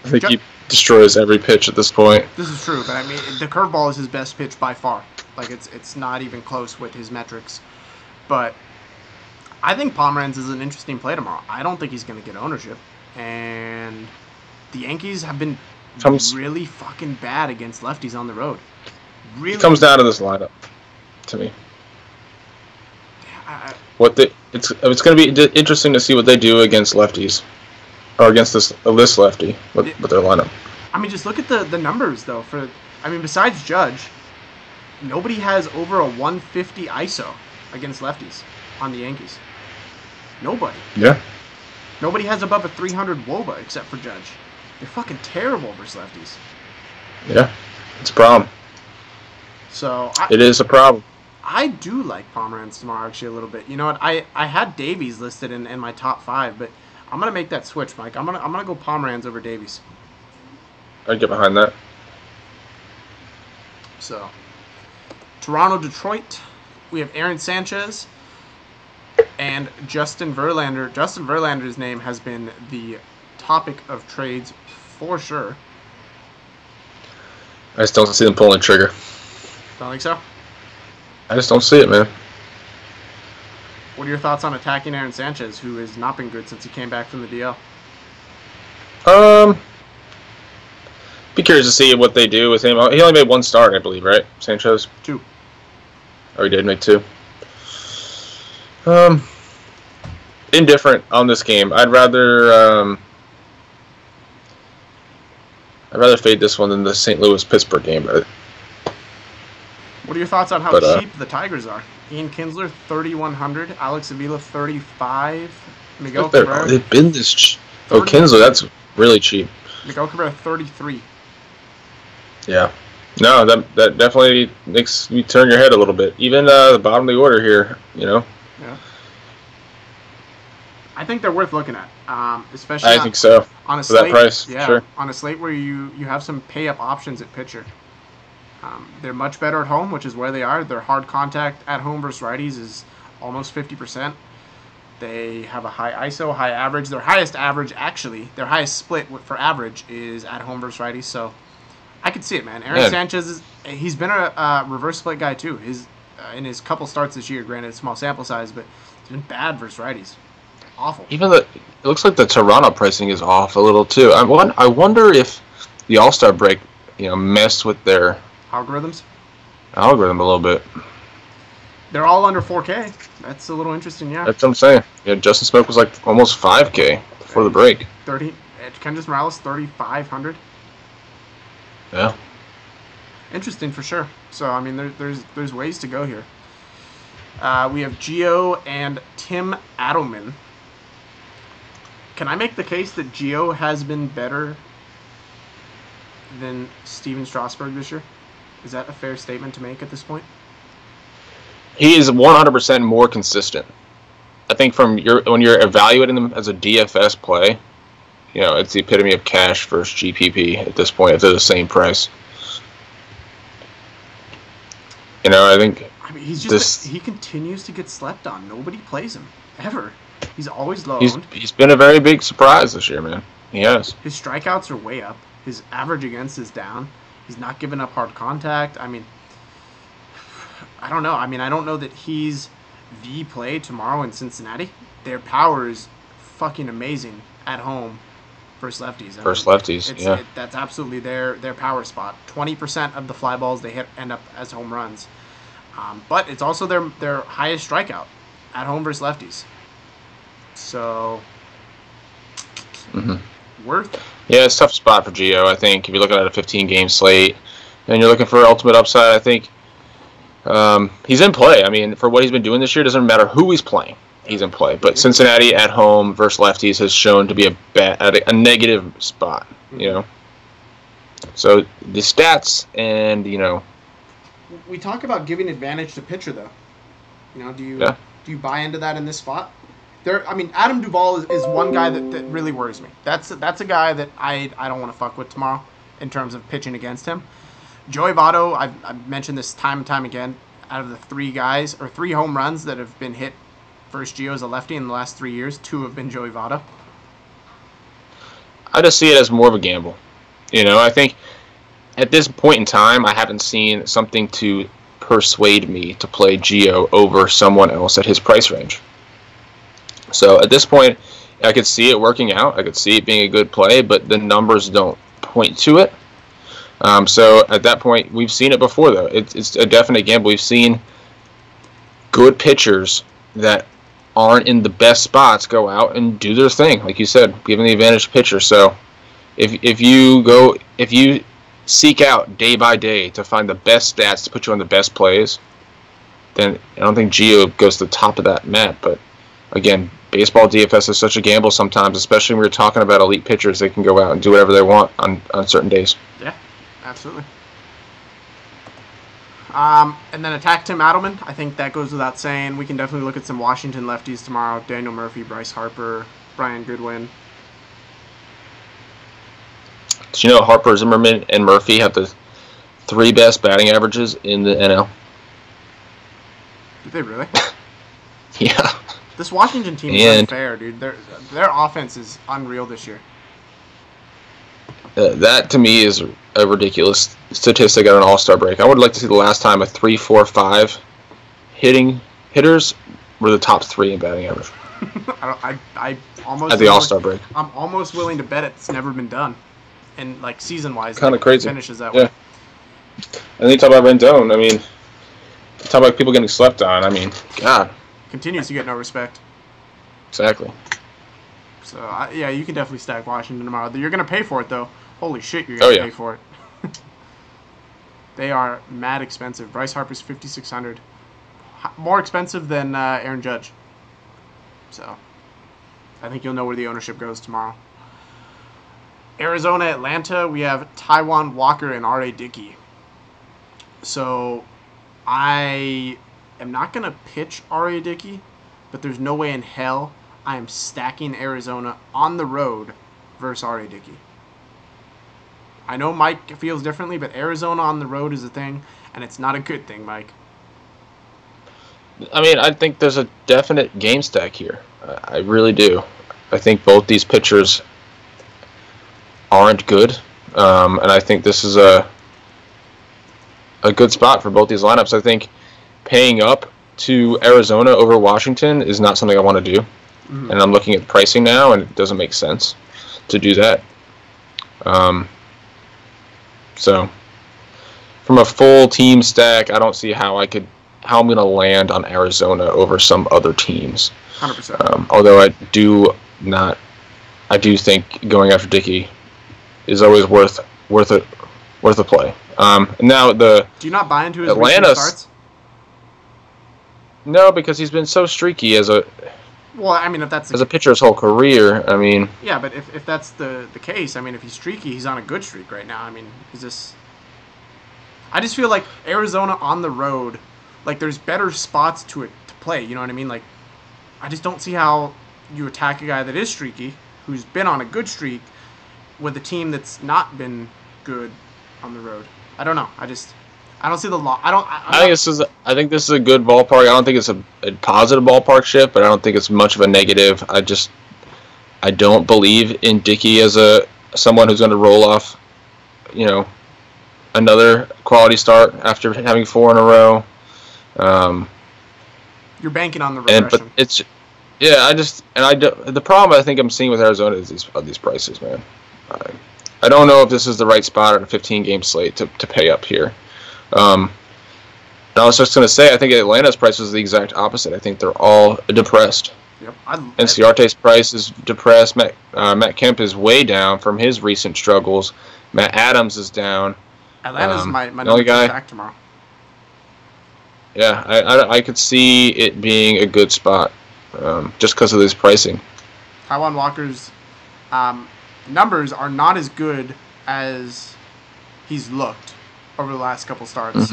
I think he destroys every pitch at this point. This is true, but I mean, the curveball is his best pitch by far. Like, it's not even close with his metrics. But I think Pomeranz is an interesting play tomorrow. I don't think he's going to get ownership. And the Yankees have been really fucking bad against lefties on the road. Really. It comes down to this lineup, to me. It's going to be interesting to see what they do against lefties, or against this lefty with their lineup. I mean, just look at the numbers though. Besides Judge, nobody has over a 150 ISO against lefties on the Yankees. Nobody. Yeah. Nobody has above a 300 WOBA except for Judge. They're fucking terrible versus lefties. Yeah, it's a problem. So it is a problem. I do like Pomeranz tomorrow actually a little bit. You know what? I had Davies listed in my top 5, but I'm gonna make that switch, Mike. I'm gonna go Pomeranz over Davies. I'd get behind that. So Toronto, Detroit. We have Aaron Sanchez and Justin Verlander. Justin Verlander's name has been the topic of trades for sure. I just don't see them pulling the trigger. Don't think so? I just don't see it, man. What are your thoughts on attacking Aaron Sanchez, who has not been good since he came back from the DL? Be curious to see what they do with him. He only made one start, I believe, right? Sanchez? 2. Oh, he did make 2. Indifferent on this game. I'd rather fade this one than the St. Louis-Pittsburgh game. What are your thoughts on how cheap the Tigers are? Ian Kinsler, 3,100. Alex Avila, 35. Miguel Cabrera. They've been this cheap. Oh, Kinsler, that's really cheap. Miguel Cabrera, 33. Yeah. No, that definitely makes you turn your head a little bit. Even the bottom of the order here, Yeah. I think they're worth looking at, especially I think so. On a for slate, that price, sure. On a slate where you have some pay-up options at pitcher. They're much better at home, which is where they are. Their hard contact at home versus righties is almost 50%. They have a high ISO, high average. Their highest average, actually, their highest split for average is at home versus righties. So I could see it, man. Aaron Sanchez, he's been a reverse split guy, too. In his couple starts this year, granted, small sample size, but he's been bad versus righties. Awful. Even it looks like the Toronto pricing is off a little, too. I wonder if the All-Star break, messed with their algorithm a little bit. They're all under 4K. That's a little interesting, yeah. That's what I'm saying. Yeah, Justin Smoke was like almost 5K before the break. Kendrys Morales, 3,500. Yeah. Interesting for sure. So I mean, there's ways to go here. We have Gio and Tim Adelman. Can I make the case that Gio has been better than Steven Strasburg this year? Is that a fair statement to make at this point? He is 100% more consistent. I think when you're evaluating them as a DFS play, it's the epitome of cash versus GPP at this point if they're the same price. I think. I mean, he continues to get slept on. Nobody plays him ever. He's always low. He's been a very big surprise this year, man. He has. His strikeouts are way up. His average against is down. He's not giving up hard contact. I mean, I don't know. I don't know that he's the play tomorrow in Cincinnati. Their power is fucking amazing at home versus lefties. That's absolutely their power spot. 20% of the fly balls they hit end up as home runs. But it's also their highest strikeout at home versus lefties. So, worth it. Yeah, it's a tough spot for Gio, I think. If you're looking at a 15-game slate and you're looking for ultimate upside, I think he's in play. I mean, for what he's been doing this year, it doesn't matter who he's playing. He's in play. But Cincinnati at home versus lefties has shown to be a negative spot, So the stats and, We talk about giving advantage to pitcher, though. Do you buy into that in this spot? Adam Duvall is one guy that really worries me. That's a guy that I don't want to fuck with tomorrow in terms of pitching against him. Joey Votto, I've mentioned this time and time again, out of the 3 home runs that have been hit versus Gio as a lefty in the last 3 years, 2 have been Joey Votto. I just see it as more of a gamble. I think at this point in time, I haven't seen something to persuade me to play Gio over someone else at his price range. So at this point, I could see it working out. I could see it being a good play, but the numbers don't point to it. So at that point, we've seen it before, though. It's a definite gamble. We've seen good pitchers that aren't in the best spots go out and do their thing, like you said, giving the advantage to pitcher. So if you seek out day by day to find the best stats to put you on the best plays, then I don't think Gio goes to the top of that map. But again, baseball DFS is such a gamble sometimes, especially when we're talking about elite pitchers. They can go out and do whatever they want on certain days. Yeah, absolutely. And then attack Tim Adelman. I think that goes without saying. We can definitely look at some Washington lefties tomorrow. Daniel Murphy, Bryce Harper, Brian Goodwin. Did you know Harper, Zimmerman, and Murphy have the 3 best batting averages in the NL? Did they really? Yeah. This Washington team is unfair, dude. Their offense is unreal this year. That, to me, is a ridiculous statistic at an All-Star break. I would like to see the last time a 3-4-5 hitters were the top 3 in batting average. I almost at the All-Star break. I'm almost willing to bet it's never been done, and like season-wise, kind of crazy finishes that way. And then you talk about Rendon. I mean, talk about people getting slept on. I mean, God, continues to get no respect. Exactly. So yeah, you can definitely stack Washington tomorrow. You're gonna pay for it though. Holy shit, you're gonna pay for it. They are mad expensive. Bryce Harper's 5,600, more expensive than Aaron Judge. So I think you'll know where the ownership goes tomorrow. Arizona, Atlanta, we have Taijuan Walker and R.A. Dickey. So I am not going to pitch R.A. Dickey, but there's no way in hell I am stacking Arizona on the road versus R.A. Dickey. I know Mike feels differently, but Arizona on the road is a thing, and it's not a good thing, Mike. I mean, I think there's a definite game stack here. I really do. I think both these pitchers aren't good, and I think this is a good spot for both these lineups. I think paying up to Arizona over Washington is not something I want to do, and I'm looking at pricing now, and it doesn't make sense to do that. So, from a full team stack, I don't see how I'm going to land on Arizona over some other teams. 100%. Although I do think going after Dickey is always worth a play. Now do you not buy into his recent starts? No, because he's been so streaky as a. Well, I mean, if that's as a pitcher his whole career, I mean. Yeah, but if that's the case, I mean, if he's streaky, he's on a good streak right now. I mean, I just feel like Arizona on the road, like there's better spots to play. You know what I mean? Like, I just don't see how you attack a guy that is streaky, who's been on a good streak, with a team that's not been good on the road. I don't know. I don't see the law. I think this is a good ballpark. I don't think it's a positive ballpark shift, but I don't think it's much of a negative. I don't believe in Dickey as someone who's going to roll off, another quality start after having 4 in a row. You're banking on the regression. The problem I think I'm seeing with Arizona is these prices, man. I don't know if this is the right spot on a 15-game slate to pay up here. And I was just going to say, I think Atlanta's price is the exact opposite. I think they're all depressed. Yep. Enciarte's price is depressed. Matt Kemp is way down from his recent struggles. Matt Adams is down. Atlanta's my number guy back tomorrow. Yeah, I could see it being a good spot just because of this pricing. Taijuan Walker's numbers are not as good as he's looked over the last couple starts.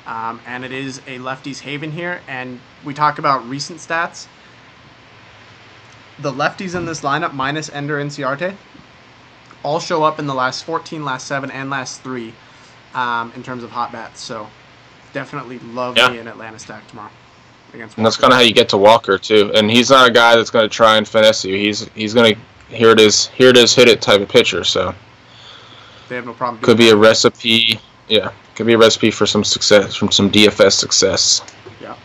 And it is a lefty's haven here. And we talk about recent stats. The lefties in this lineup, minus Ender and Enciarte, all show up in the last 14, last 7, and last 3 in terms of hot bats. So definitely love me an Atlanta stack tomorrow against Walker. And that's kind of how you get to Walker, too. And he's not a guy that's going to try and finesse you. He's going to, here it is, hit it type of pitcher. So they have no problem. Could be a recipe. Yeah, could be a recipe for some success, from some DFS success. Yeah.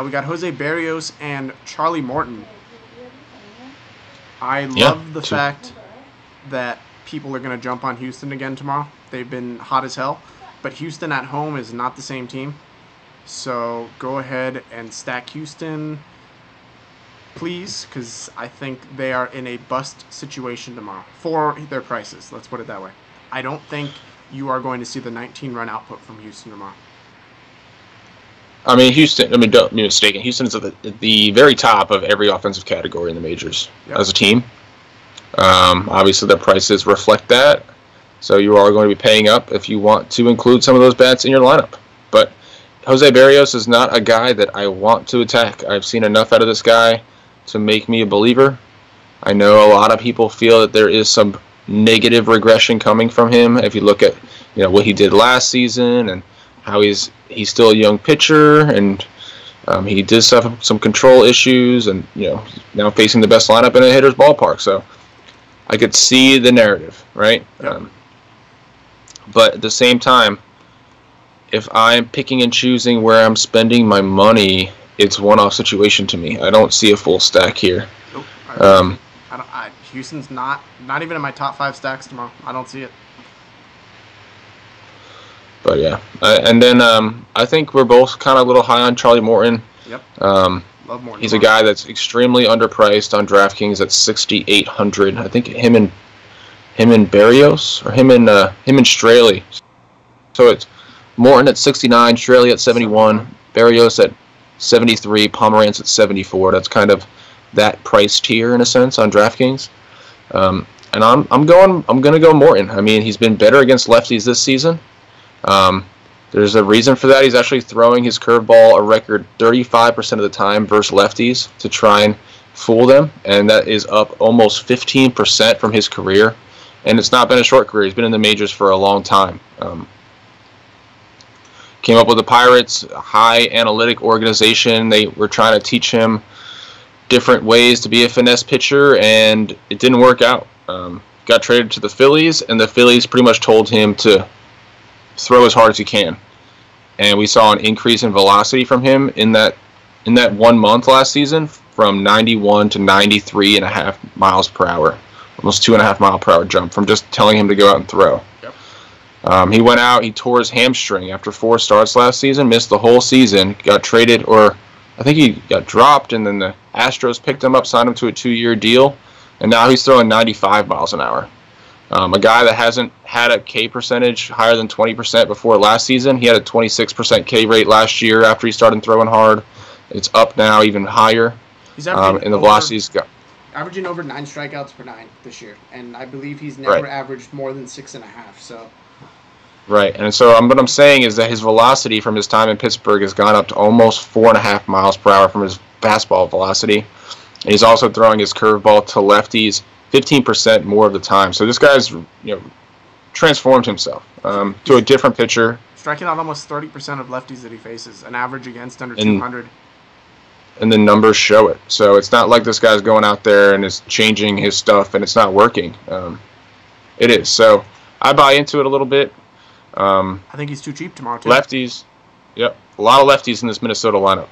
We got Jose Barrios and Charlie Morton. I love the fact that people are going to jump on Houston again tomorrow. They've been hot as hell. But Houston at home is not the same team. So go ahead and stack Houston, please, because I think they are in a bust situation tomorrow for their prices. Let's put it that way. I don't think you are going to see the 19-run output from Houston tomorrow. I mean, don't be mistaken. Houston is at the very top of every offensive category in the majors as a team. Obviously, their prices reflect that. So you are going to be paying up if you want to include some of those bats in your lineup. But Jose Barrios is not a guy that I want to attack. I've seen enough out of this guy to make me a believer. I know a lot of people feel that there is some negative regression coming from him. If you look at what he did last season and how he's still a young pitcher, and he did suffer some control issues, and now facing the best lineup in a hitter's ballpark. So I could see the narrative, right? Yep. But at the same time, if I'm picking and choosing where I'm spending my money, it's one-off situation to me. I don't see a full stack here. Nope. Houston's not even in my top 5 stacks tomorrow. I don't see it. But yeah, and then I think we're both kind of a little high on Charlie Morton. Yep. Love Morton. He's a guy that's extremely underpriced on DraftKings at 6,800. I think him and Barrios or him and Straley. So it's Morton at 69, Straley at 71, Barrios at 73, Pomerantz at 74. That's kind of that price tier in a sense on DraftKings. And I'm gonna go Morton. I mean, he's been better against lefties this season. There's a reason for that. He's actually throwing his curveball a record 35% of the time versus lefties to try and fool them, and that is up almost 15% from his career. And it's not been a short career. He's been in the majors for a long time. Came up with the Pirates, a high analytic organization. They were trying to teach him different ways to be a finesse pitcher, and it didn't work out. Got traded to the Phillies, and the Phillies pretty much told him to throw as hard as he can. And we saw an increase in velocity from him in that 1 month last season from 91 to 93.5 miles per hour. Almost 2.5 mile per hour jump from just telling him to go out and throw. Yep. He went out, he tore his hamstring after 4 starts last season, missed the whole season, got traded, or I think he got dropped, and then the Astros picked him up, signed him to a 2-year deal, and now he's throwing 95 miles an hour. A guy that hasn't had a K percentage higher than 20% before last season. He had a 26% K rate last year after he started throwing hard. It's up now even higher. He's and the velocity's got averaging over 9 strikeouts per 9 this year, and I believe he's never averaged more than 6.5. So. Right, and so what I'm saying is that his velocity from his time in Pittsburgh has gone up to almost 4.5 miles per hour from his fastball velocity. And he's also throwing his curveball to lefties 15% more of the time. So this guy's transformed himself to a different pitcher. Striking out almost 30% of lefties that he faces, an average against under 200. And the numbers show it. So it's not like this guy's going out there and is changing his stuff and it's not working. It is. So I buy into it a little bit. I think he's too cheap tomorrow, too. Lefties. Yep. A lot of lefties in this Minnesota lineup.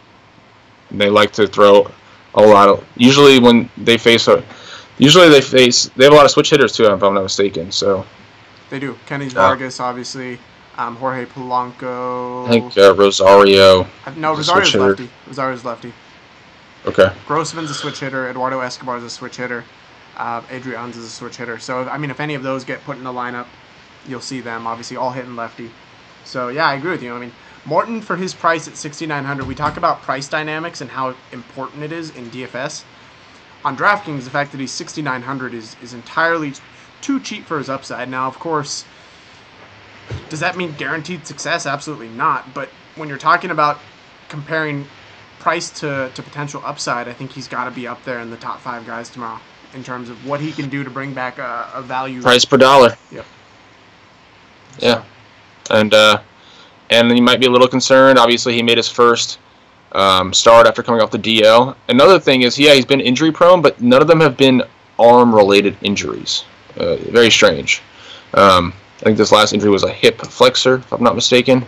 They like to throw a lot of... Usually when they face... They have a lot of switch hitters, too, if I'm not mistaken. So they do. Kenny Vargas, obviously. Jorge Polanco. I think Rosario. No, Rosario's lefty. Rosario's lefty. Okay. Grossman's a switch hitter. Eduardo Escobar's a switch hitter. Adrian's is a switch hitter. So, I mean, if any of those get put in the lineup, you'll see them, obviously, all hitting lefty. So, yeah, I agree with you. I mean, Morton, for his price at 6,900, we talk about price dynamics and how important it is in DFS. On DraftKings, the fact that he's 6,900 is entirely too cheap for his upside. Now, of course, does that mean guaranteed success? Absolutely not. But when you're talking about comparing price to potential upside, I think he's got to be up there in the top 5 guys tomorrow in terms of what he can do to bring back a value. Price per dollar. Yep. Yeah. And you might be a little concerned. Obviously, he made his first start after coming off the DL. Another thing is, he's been injury prone, but none of them have been arm-related injuries. Very strange. I think this last injury was a hip flexor, if I'm not mistaken.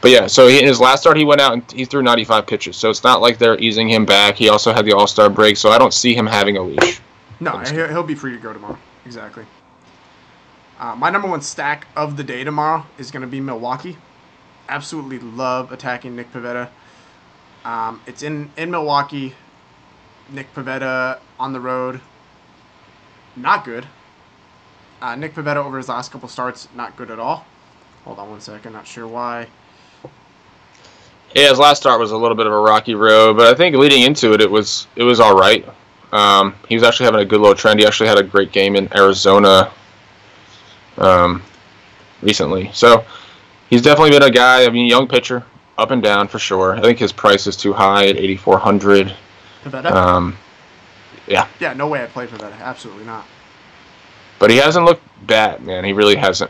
But yeah, so in his last start, he went out and he threw 95 pitches. So it's not like they're easing him back. He also had the All-Star break, so I don't see him having a leash. No, he'll be free to go tomorrow. Exactly. My number 1 stack of the day tomorrow is going to be Milwaukee. Absolutely love attacking Nick Pivetta. It's in Milwaukee. Nick Pivetta on the road. Not good. Nick Pivetta over his last couple starts, not good at all. Hold on one second, not sure why. Yeah, his last start was a little bit of a rocky road, but I think leading into it, it was all right. He was actually having a good little trend. He actually had a great game in Arizona recently. So he's definitely been a guy, young pitcher, up and down for sure. I think his price is too high at 8,400. Pivetta? Yeah. Yeah, no way I play Pivetta. Absolutely not. But he hasn't looked bad, man. He really hasn't.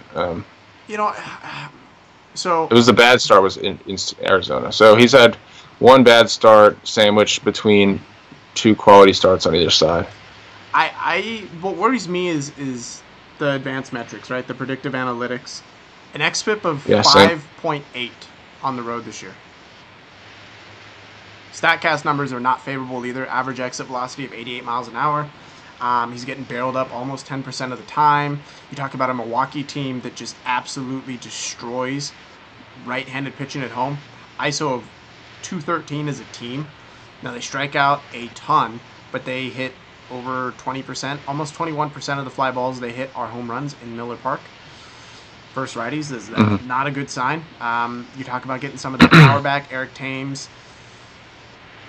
So it was the bad start was in Arizona. So he's had one bad start sandwiched between 2 quality starts on either side. What worries me is the advanced metrics, right? The predictive analytics. An xFIP of Yeah, same. 5.8 on the road this year. StatCast numbers are not favorable either. Average exit velocity of 88 miles an hour. He's getting barreled up almost 10% of the time. You talk about a Milwaukee team that just absolutely destroys right-handed pitching at home. ISO of 213 as a team. Now, they strike out a ton, but they hit over 20%, almost 21% of the fly balls they hit are home runs in Miller Park. First righties is not a good sign. You talk about getting some of their power back. Eric Thames,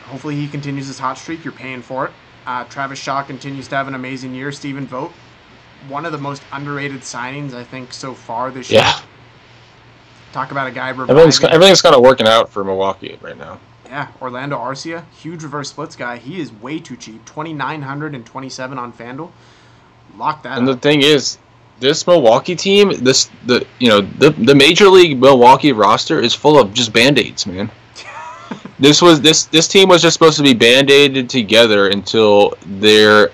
hopefully he continues his hot streak. You're paying for it. Travis Shaw continues to have an amazing year. Stephen Vogt, one of the most underrated signings, I think, so far this year. Talk about a guy reviving. Everything's kind of working out for Milwaukee right now. Yeah, Orlando Arcia, huge reverse splits guy. He is way too cheap. 2,927 on FanDuel. Lock that up. And the thing is, this Milwaukee team, the Major League Milwaukee roster is full of just Band-Aids, man. This team was just supposed to be Band-Aided together until their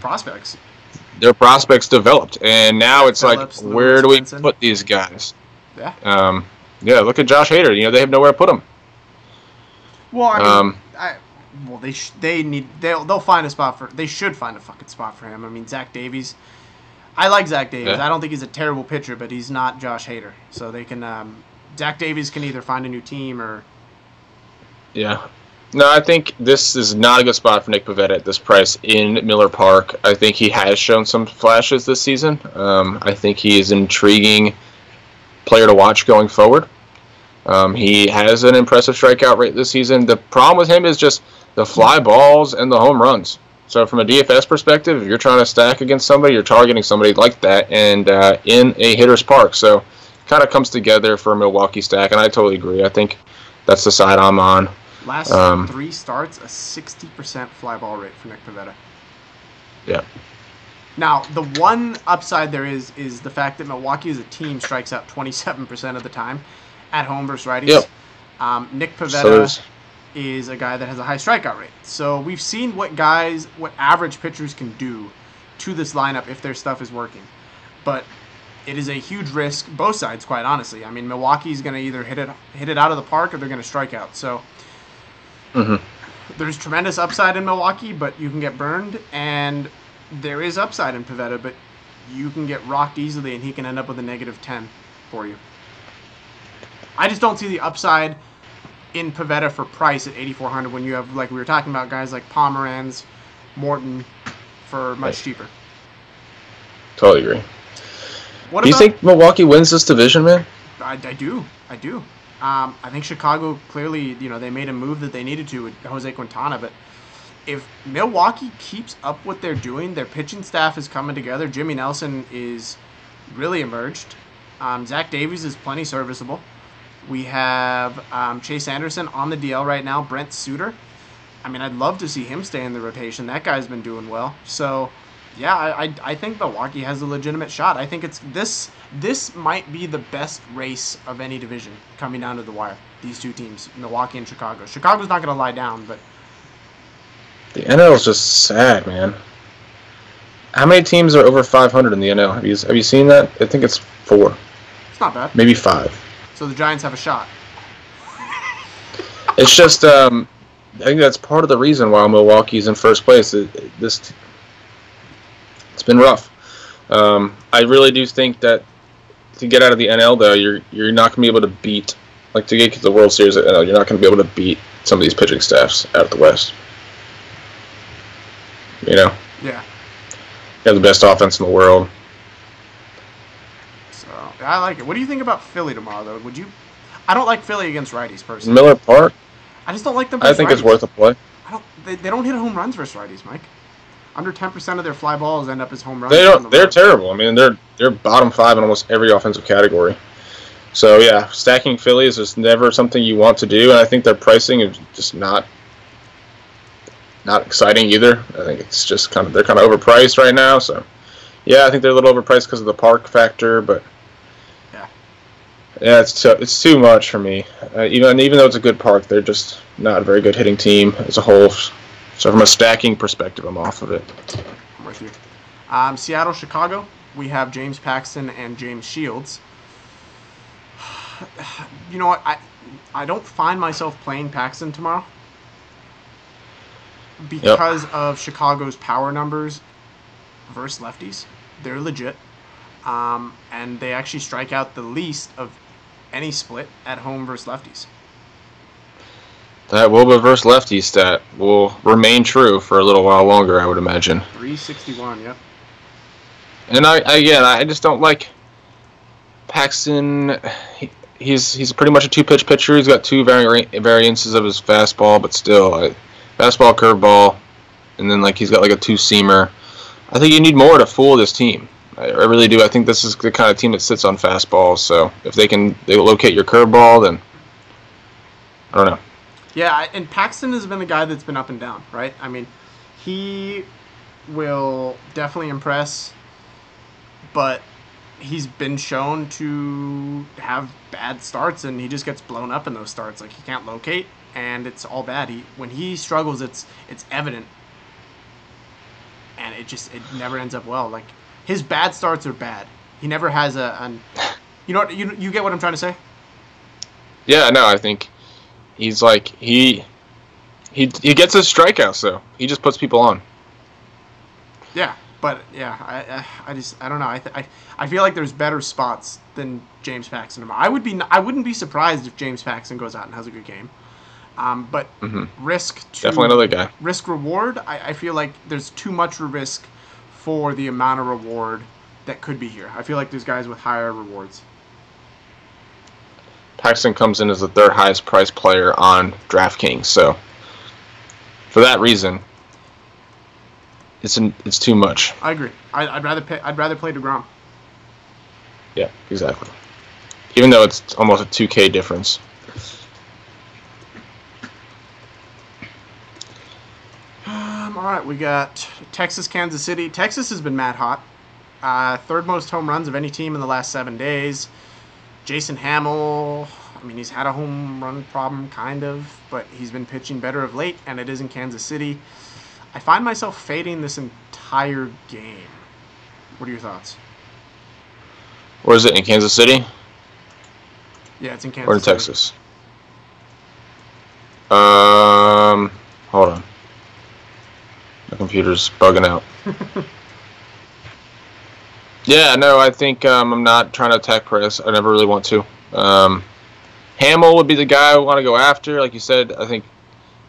prospects developed, and now it's Phillips, like, where do we put these guys? Yeah. Look at Josh Hader. They have nowhere to put him. Well, I mean, they'll find a spot for. They should find a fucking spot for him. I mean, Zach Davies. I like Zach Davies. Yeah. I don't think he's a terrible pitcher, but he's not Josh Hader. So they can. Zach Davies can either find a new team or. Yeah. No, I think this is not a good spot for Nick Pivetta at this price in Miller Park. I think he has shown some flashes this season. I think he is an intriguing player to watch going forward. He has an impressive strikeout rate this season. The problem with him is just the fly balls and the home runs. So from a DFS perspective, if you're trying to stack against somebody, you're targeting somebody like that and in a hitter's park. So it kind of comes together for a Milwaukee stack, and I totally agree. I think that's the side I'm on. Last 3 starts, a 60% fly ball rate for Nick Pivetta. Yeah. Now, the one upside there is the fact that Milwaukee as a team strikes out 27% of the time at home versus righties. Yep. Nick Pivetta is a guy that has a high strikeout rate. So we've seen what average pitchers can do to this lineup if their stuff is working. But it is a huge risk, both sides, quite honestly. I mean, Milwaukee's going to either hit it out of the park or they're going to strike out. So there's tremendous upside in Milwaukee, but you can get burned. And there is upside in Pivetta, but you can get rocked easily, and he can end up with a -10 for you. I just don't see the upside in Pivetta for price at 8,400 when you have, like we were talking about, guys like Pomeranz, Morton for much cheaper. Totally agree. Do you think Milwaukee wins this division, man? I do. I think Chicago clearly, they made a move that they needed to with Jose Quintana, but if Milwaukee keeps up what they're doing, their pitching staff is coming together. Jimmy Nelson is really emerged. Zach Davies is plenty serviceable. We have Chase Anderson on the DL right now. Brent Suter. I mean, I'd love to see him stay in the rotation. That guy's been doing well. So, yeah, I think Milwaukee has a legitimate shot. I think this might be the best race of any division coming down to the wire. These two teams, Milwaukee and Chicago. Chicago's not going to lie down, but the NL is just sad, man. How many teams are over 500 in the NL? Have you seen that? I think it's 4. It's not bad. Maybe 5. So the Giants have a shot. It's just, I think that's part of the reason why Milwaukee's in first place. It's been rough. I really do think that to get out of the NL, though, you're not going to be able to beat, like to get to the World Series at NL, you're not going to be able to beat some of these pitching staffs out of the West. Yeah. You have the best offense in the world. So I like it. What do you think about Philly tomorrow, though? Would you? I don't like Philly against righties personally. Miller Park. I just don't like them. I think it's worth a play. They don't hit home runs versus righties, Mike. Under 10% of their fly balls end up as home runs. They're terrible. I mean, they're bottom 5 in almost every offensive category. So yeah, stacking Philly is just never something you want to do, and I think their pricing is just not exciting either. I think it's just they're kind of overpriced right now. So yeah, I think they're a little overpriced because of the park factor, but yeah, it's too much for me. Even though it's a good park, they're just not a very good hitting team as a whole. So from a stacking perspective, I'm off of it. I'm with you. Seattle, Chicago, we have James Paxton and James Shields. You know what? I don't find myself playing Paxton tomorrow Yep. because of Chicago's power numbers versus lefties. They're legit. And they actually strike out the least of any split at home versus lefties. That Woba versus lefty stat will remain true for a little while longer, I would imagine. 361, yep. And I just don't like Paxton. He's pretty much a two-pitch pitcher. He's got two variances of his fastball, but still, fastball, curveball, and then he's got a two-seamer. I think you need more to fool this team. I really do. I think this is the kind of team that sits on fastballs. So if they locate your curveball, then I don't know. Yeah, and Paxton has been the guy that's been up and down, right? I mean, he will definitely impress, but he's been shown to have bad starts, and he just gets blown up in those starts. He can't locate, and it's all bad. When he struggles, it's evident, and it never ends up well. His bad starts are bad. He never has you know what, you get what I'm trying to say? Yeah, no, I think he's he gets his strikeouts though. He just puts people on. Yeah, but yeah, I don't know. I feel like there's better spots than James Paxton. I wouldn't be surprised if James Paxton goes out and has a good game. But Definitely another guy. Risk reward, I feel like there's too much risk for the amount of reward that could be here. I feel like there's guys with higher rewards. Paxton comes in as the third highest priced player on DraftKings, so for that reason, it's too much. I agree. I'd rather play DeGrom. Yeah, exactly. Even though it's almost a 2K difference. All right, we got Texas, Kansas City. Texas has been mad hot. Third most home runs of any team in the last 7 days. Jason Hamill, he's had a home run problem, kind of, but he's been pitching better of late, and it is in Kansas City. I find myself fading this entire game. What are your thoughts? Or is it in Kansas City? Yeah, it's in Kansas Or in City. Texas? Hold on. My computer's bugging out. Yeah, no, I think I'm not trying to attack Press. I never really want to. Hamill would be the guy I want to go after. Like you said, I think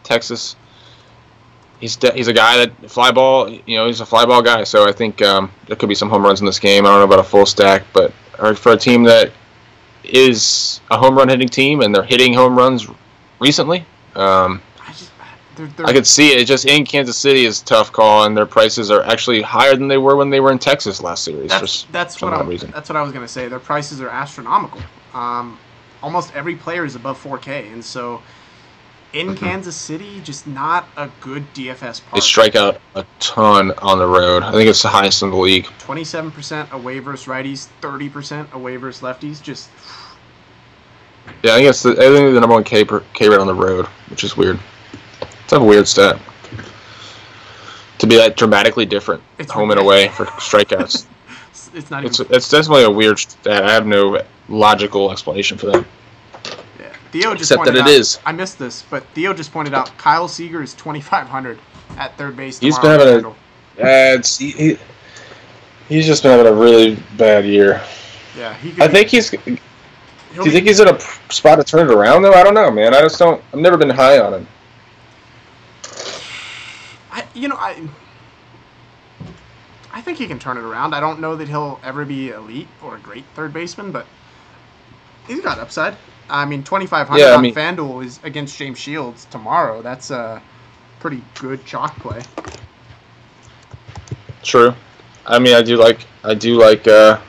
Texas, he's a guy that fly ball, he's a fly ball guy. So I think there could be some home runs in this game. I don't know about a full stack, but for a team that is a home run hitting team and they're hitting home runs recently, I could see it. Just in Kansas City is a tough call, and their prices are actually higher than they were when they were in Texas last series. That's what I was going to say. Their prices are astronomical. Almost every player is above 4K, and so in Kansas City, just not a good DFS park. They strike out a ton on the road. I think it's the highest in the league. 27% away versus righties, 30% away versus lefties. Yeah, I think the number one K rate on the road, which is weird. It's a weird stat to be that dramatically different home and away for strikeouts. It's not even. It's definitely a weird stat. I have no logical explanation for that. Yeah, Theo just Except that pointed it out, is. I missed this, but Theo just pointed out Kyle Seager is 2,500 at third base. He's been having he's just been having a really bad year. Yeah, I think he's. Do you think he's in a spot to turn it around though? I don't know, man. I've never been high on him. I think he can turn it around. I don't know that he'll ever be elite or a great third baseman, but he's got upside. 2,500 on FanDuel is against James Shields tomorrow. That's a pretty good chalk play. True. I do like the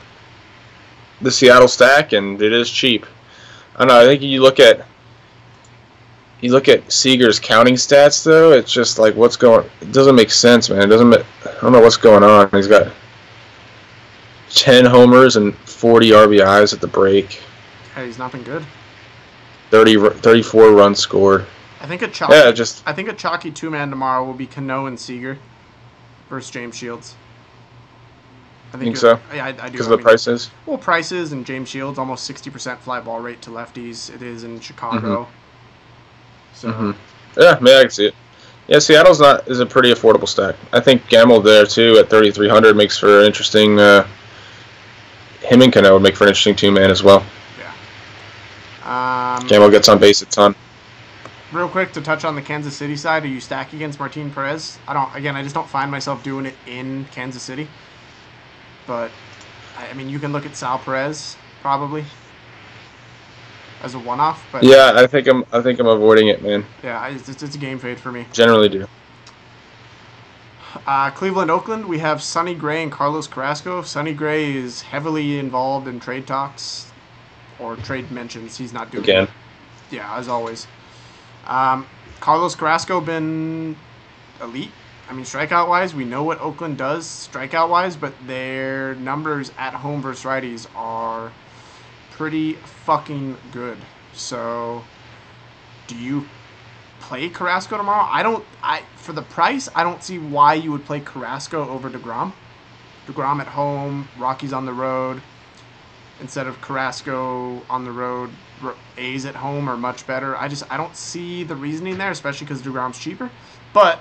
Seattle stack, and it is cheap. I don't know. I think you look at Seager's counting stats, though. It's just it doesn't make sense, man. I don't know what's going on. He's got 10 homers and 40 RBIs at the break. Hey, he's not been good. 34 runs scored. I think a chalky two-man tomorrow will be Cano and Seager versus James Shields. I think so? Yeah, I do. Because of the prices? Well, prices and James Shields, almost 60% fly ball rate to lefties. It is in Chicago. So. Yeah, maybe I can see it. Yeah, Seattle's is a pretty affordable stack. I think Gamble there too at 3,300 makes for an interesting. Him and Cano would make for an interesting two-man as well. Yeah. Gamble gets on base a ton. Real quick to touch on the Kansas City side, are you stack against Martin Perez? I just don't find myself doing it in Kansas City. But I mean, you can look at Sal Perez probably as a one-off. But yeah, I think I'm avoiding it, man. Yeah, it's a game fade for me. Generally do. Cleveland, Oakland, we have Sonny Gray and Carlos Carrasco. Sonny Gray is heavily involved in trade talks or trade mentions. He's not doing again. It. Yeah, as always. Carlos Carrasco been elite. I mean, strikeout-wise, we know what Oakland does strikeout-wise, but their numbers at home versus righties are pretty fucking good. So, do you play Carrasco tomorrow? For the price, I don't see why you would play Carrasco over DeGrom. DeGrom at home, Rockies on the road. Instead of Carrasco on the road, A's at home are much better. I don't see the reasoning there, especially because DeGrom's cheaper. But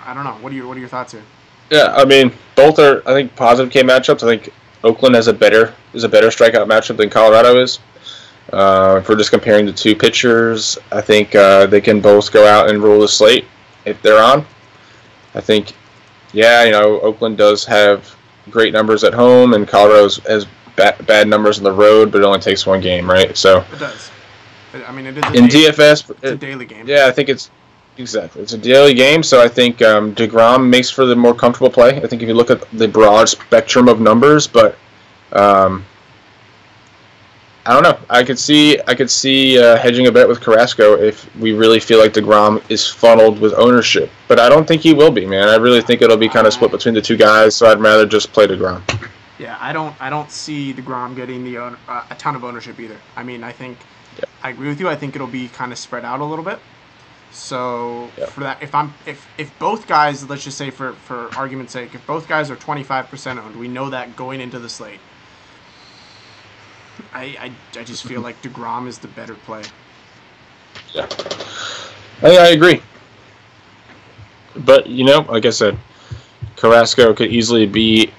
I don't know. What are your thoughts here? Yeah, I mean, both are, I think, positive K matchups. I think Oakland is a better strikeout matchup than Colorado is. If we're just comparing the two pitchers, I think they can both go out and rule the slate if they're on. I think, Oakland does have great numbers at home, and Colorado has bad numbers on the road, but it only takes one game, right? So it does. I mean, it is in DFS. It's a daily game. Yeah, I think it's a daily game. So I think DeGrom makes for the more comfortable play. I think if you look at the broad spectrum of numbers, but I don't know. I could see hedging a bet with Carrasco if we really feel like DeGrom is funneled with ownership. But I don't think he will be, man. I really think it'll be kind of split between the two guys, so I'd rather just play DeGrom. Yeah, I don't see DeGrom getting a ton of ownership either. I mean, I think I agree with you. I think it'll be kind of spread out a little bit. So for that, if both guys, let's just say for argument's sake, if both guys are 25% owned, we know that going into the slate. I just feel like DeGrom is the better play. Yeah, I agree. But like I said, Carrasco could easily be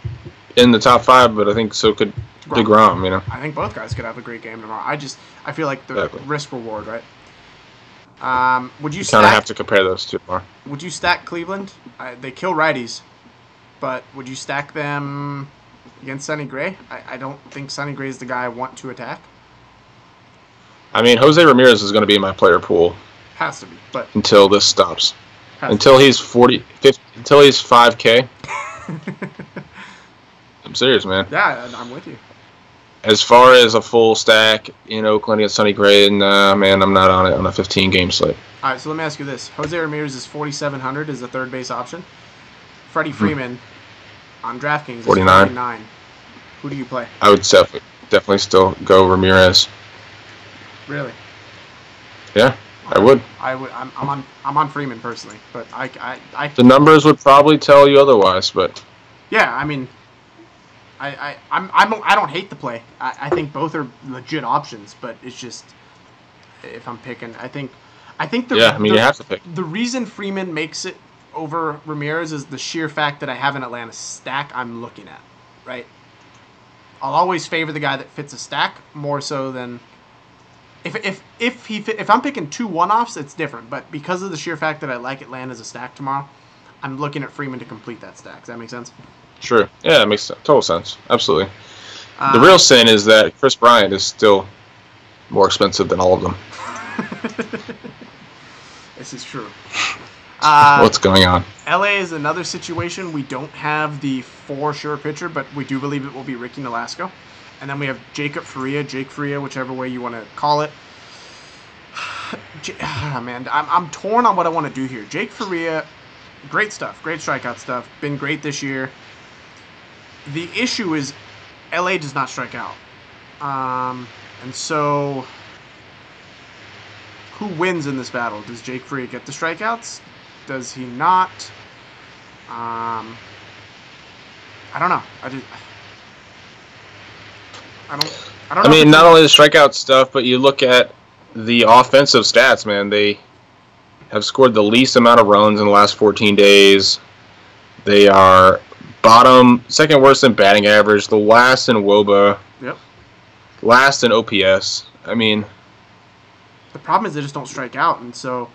in the top 5, but I think so could DeGrom. I think both guys could have a great game tomorrow. I feel like the risk reward, right? Would you kind of have to compare those two more? Would you stack Cleveland? They kill righties, but would you stack them against Sonny Gray? I don't think Sonny Gray is the guy I want to attack. I mean, Jose Ramirez is going to be in my player pool. Has to be, but until this stops. Until he's 50, until he's 5K. I'm serious, man. Yeah, I'm with you. As far as a full stack in Oakland against Sonny Gray, man, I'm not on it on a 15-game slate. All right, so let me ask you this. Jose Ramirez is 4,700 as the third base option. Freddie Freeman on DraftKings is 49. Who do you play? I would definitely still go Ramirez. Really? Yeah, I would. I'm on Freeman personally, but I the numbers would probably tell you otherwise, but yeah, I mean, I don't hate the play. I think both are legit options, but it's just if I'm picking, I think you have to pick. The reason Freeman makes it over Ramirez is the sheer fact that I have an Atlanta stack I'm looking at, right? I'll always favor the guy that fits a stack more so than if I'm picking 2 one-offs, it's different. But because of the sheer fact that I like Atlanta as a stack tomorrow, I'm looking at Freeman to complete that stack. Does that make sense? Sure. Yeah, that makes total sense. Absolutely. The real sin is that Chris Bryant is still more expensive than all of them. This is true. What's going on? LA is another situation. We don't have the for sure pitcher, but we do believe it will be Ricky Nolasco. And then we have Jake Faria, whichever way you want to call it. Man, I'm torn on what I want to do here. Jake Faria, great stuff, great strikeout stuff, been great this year. The issue is LA does not strike out. And so who wins in this battle? Does Jake Faria get the strikeouts? Does he not? I don't know. I don't. I don't I know if mean, it's not only the strikeout stuff, but you look at the offensive stats, man. They have scored the least amount of runs in the last 14 days. They are second worst in batting average, the last in WOBA, Yep. last in OPS. I mean, The problem is they just don't strike out, and so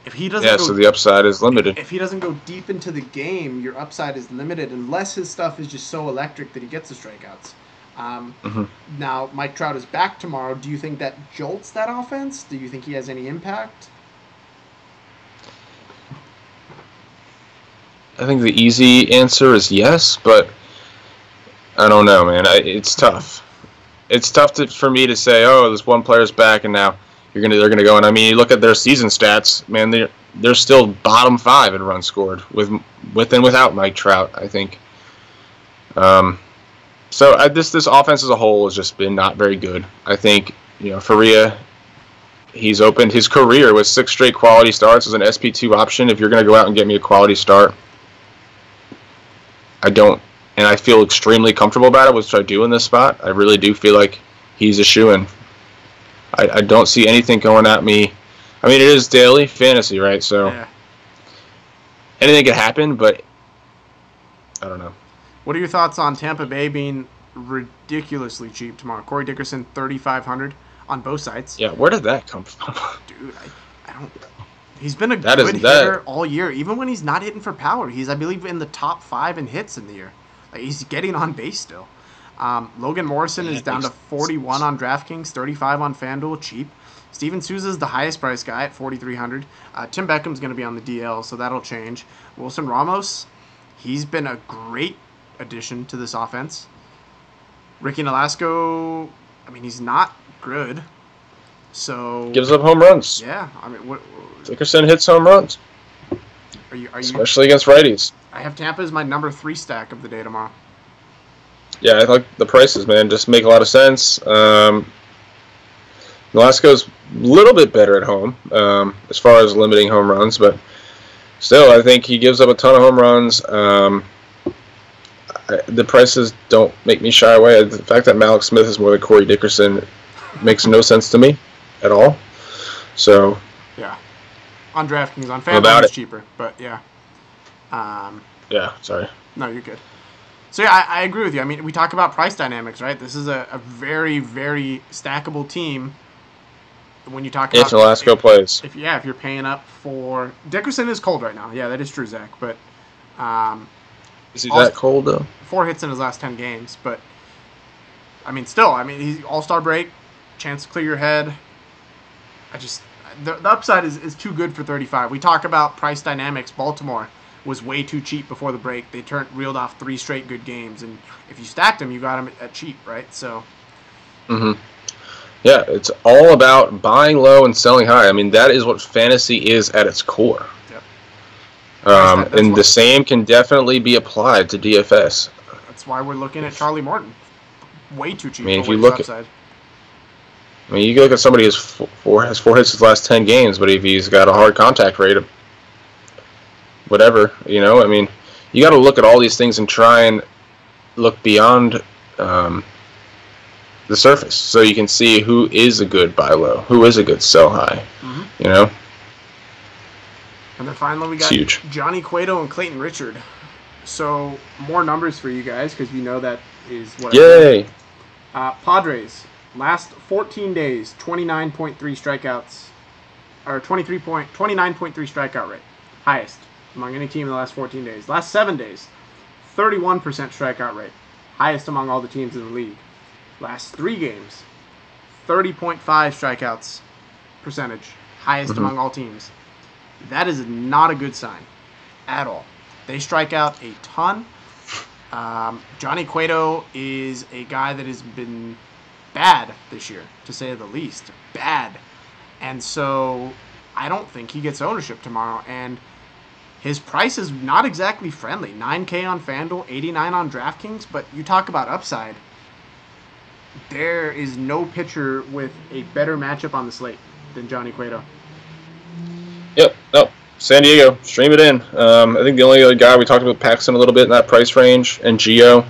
if he doesn't yeah, go so the upside is limited. if he doesn't go deep into the game, your upside is limited unless his stuff is just so electric that he gets the strikeouts. Mm-hmm. Now, Mike Trout is back tomorrow. Do you think that jolts that offense? Do you think he has any impact? I think the easy answer is yes, but I don't know, man. It's tough. It's tough for me to say, oh, this one player's back, and now they're gonna go. And I mean, you look at their season stats, man. They're still bottom 5 in runs scored with and without Mike Trout. I think. So this offense as a whole has just been not very good. I think Faria, he's opened his career with 6 straight quality starts as an SP2 option. If you're gonna go out and get me a quality start, I don't. And I feel extremely comfortable about it, which I do in this spot. I really do feel like he's a shoo-in. I don't see anything going at me. I mean, it is daily fantasy, right? So Yeah. anything could happen, but I don't know. What are your thoughts on Tampa Bay being ridiculously cheap tomorrow? Corey Dickerson, 3,500 on both sides. Yeah, where did that come from? Dude, I don't. He's been a That good is hitter that. all year, even when he's not hitting for power. He's, I believe, in the top 5 in hits in the year. Like, he's getting on base still. Logan Morrison is down to 41 on DraftKings, 35 on FanDuel, cheap. Steven Souza's the highest price guy at 4,300. Tim Beckham's going to be on the DL, so that'll change. Wilson Ramos, he's been a great addition to this offense. Ricky Nolasco, I mean, he's not good. So Gives up home runs. yeah, I mean, what Dickerson hits home runs, are you? especially against righties. I have Tampa as my number 3 stack of the day tomorrow. Yeah, I like the prices, man. Just make a lot of sense. Nolasco's a little bit better at home as far as limiting home runs, but still, I think he gives up a ton of home runs. The prices don't make me shy away. The fact that Malik Smith is more than Corey Dickerson makes no sense to me at all. So yeah, on DraftKings, on FanDuel it's cheaper, but yeah. Yeah, sorry. No, you're good. So yeah, I agree with you. I mean, we talk about price dynamics, right? This is a very, very stackable team. When you talk about if Nolasco plays, if you're paying up for Dickerson is cold right now. Yeah, that is true, Zach. But is he that cold though? 4 hits in his last 10 games, but I mean, still, he's All-Star break, chance to clear your head. The upside is too good for 35. We talk about price dynamics. Baltimore was way too cheap before the break. They reeled off 3 straight good games, and if you stacked them, you got them at cheap, right? So. Mm-hmm. Yeah, it's all about buying low and selling high. I mean, that is what fantasy is at its core. Yep. And the same can definitely be applied to DFS. That's why we're looking at Charlie Morton. Way too cheap. I mean, if you look at, you look at somebody who's has 4 hits his last 10 games, but if he's got a hard contact rate of whatever, I mean, you got to look at all these things and try and look beyond the surface, so you can see who is a good buy low, who is a good sell high. Mm-hmm. And then finally we got huge. Johnny Cueto and Clayton Richard. So more numbers for you guys because that is what. Yay! Padres last 14 days, 29.3 strikeouts, or 29.3 strikeout rate, highest among any team in the last 14 days. Last 7 days, 31% strikeout rate, highest among all the teams in the league. Last 3 games, 30.5 strikeouts percentage, highest among all teams. That is not a good sign at all. They strike out a ton. Johnny Cueto is a guy that has been bad this year, to say the least. Bad. And so I don't think he gets ownership tomorrow. And his price is not exactly friendly. $9K on FanDuel, $89 on DraftKings. But you talk about upside. There is no pitcher with a better matchup on the slate than Johnny Cueto. Yep. No, San Diego, stream it in. I think the only other guy we talked about Paxton a little bit in that price range, and Gio.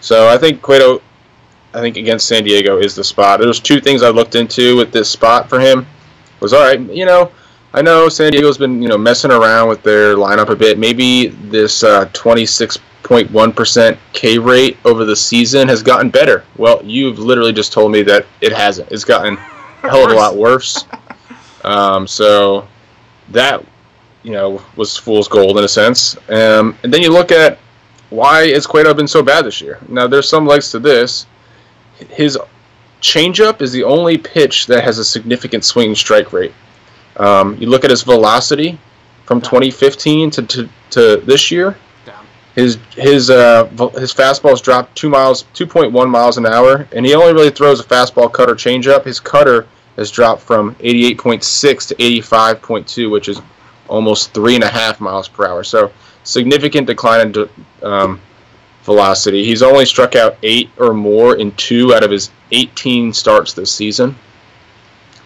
So I think Cueto, against San Diego is the spot. There's two things I looked into with this spot for him. Was all right. I know San Diego's been messing around with their lineup a bit. Maybe this 26.1% K rate over the season has gotten better. Well, you've literally just told me that it hasn't. It's gotten a hell of a lot worse. So that was fool's gold in a sense. And then you look at why has Cueto been so bad this year. Now there's some legs to this. His changeup is the only pitch that has a significant swing strike rate. You look at his velocity from 2015 to this year. His fastball's dropped 2.1 miles an hour, and he only really throws a fastball, cutter, changeup. His cutter has dropped from 88.6 to 85.2, which is almost 3.5 miles per hour. So significant decline in velocity. He's only struck out 8 or more in 2 out of his 18 starts this season.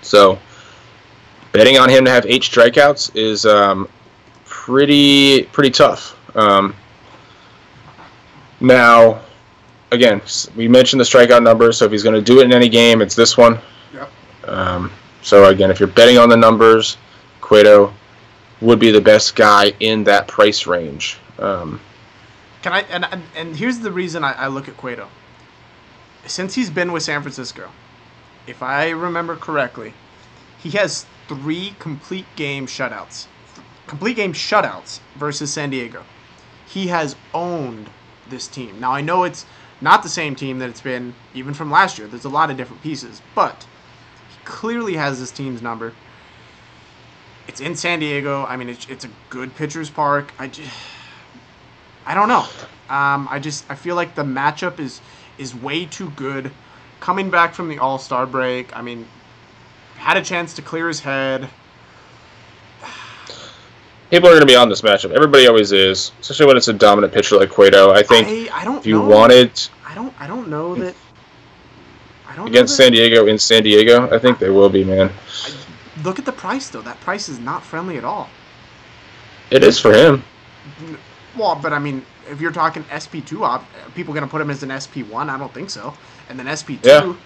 So betting on him to have 8 strikeouts is pretty tough. Now, again, we mentioned the strikeout number, so if he's going to do it in any game, it's this one. Yep. So, again, if you're betting on the numbers, Cueto would be the best guy in that price range. And here's the reason I look at Cueto. Since he's been with San Francisco, if I remember correctly, he has 3 complete game shutouts versus San Diego. He has owned this team. Now, I know it's not the same team that it's been even from last year. There's a lot of different pieces, but he clearly has this team's number. It's in San Diego. I mean, it's a good pitcher's park. I don't know. I feel like the matchup is way too good. Coming back from the All-Star break, I mean, had a chance to clear his head. People are going to be on this matchup. Everybody always is, especially when it's a dominant pitcher like Cueto. I think I don't if you know. wanted, I don't know that. Against San Diego in San Diego, I think they will be, man. Look at the price, though. That price is not friendly at all. It is for him. Well, but I mean, if you're talking SP2, people going to put him as an SP1? I don't think so. And then SP2,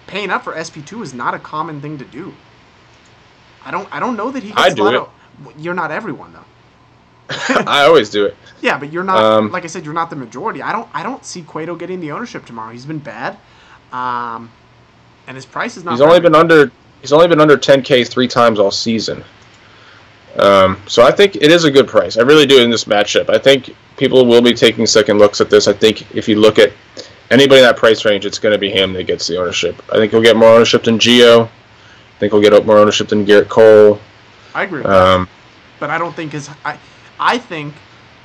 paying up for SP2 is not a common thing to do. I don't know that he gets I do it. You're not everyone, though. I always do it. Yeah, but you're not. Like I said, you're not the majority. I don't see Cueto getting the ownership tomorrow. He's been bad, and his price is not. He's only been under 10K 3 times all season. So I think it is a good price. I really do in this matchup. I think people will be taking second looks at this. I think if you look at anybody in that price range, it's going to be him that gets the ownership. I think he'll get more ownership than Gio. I think he'll get more ownership than Garrett Cole. I agree with that. But I don't think I think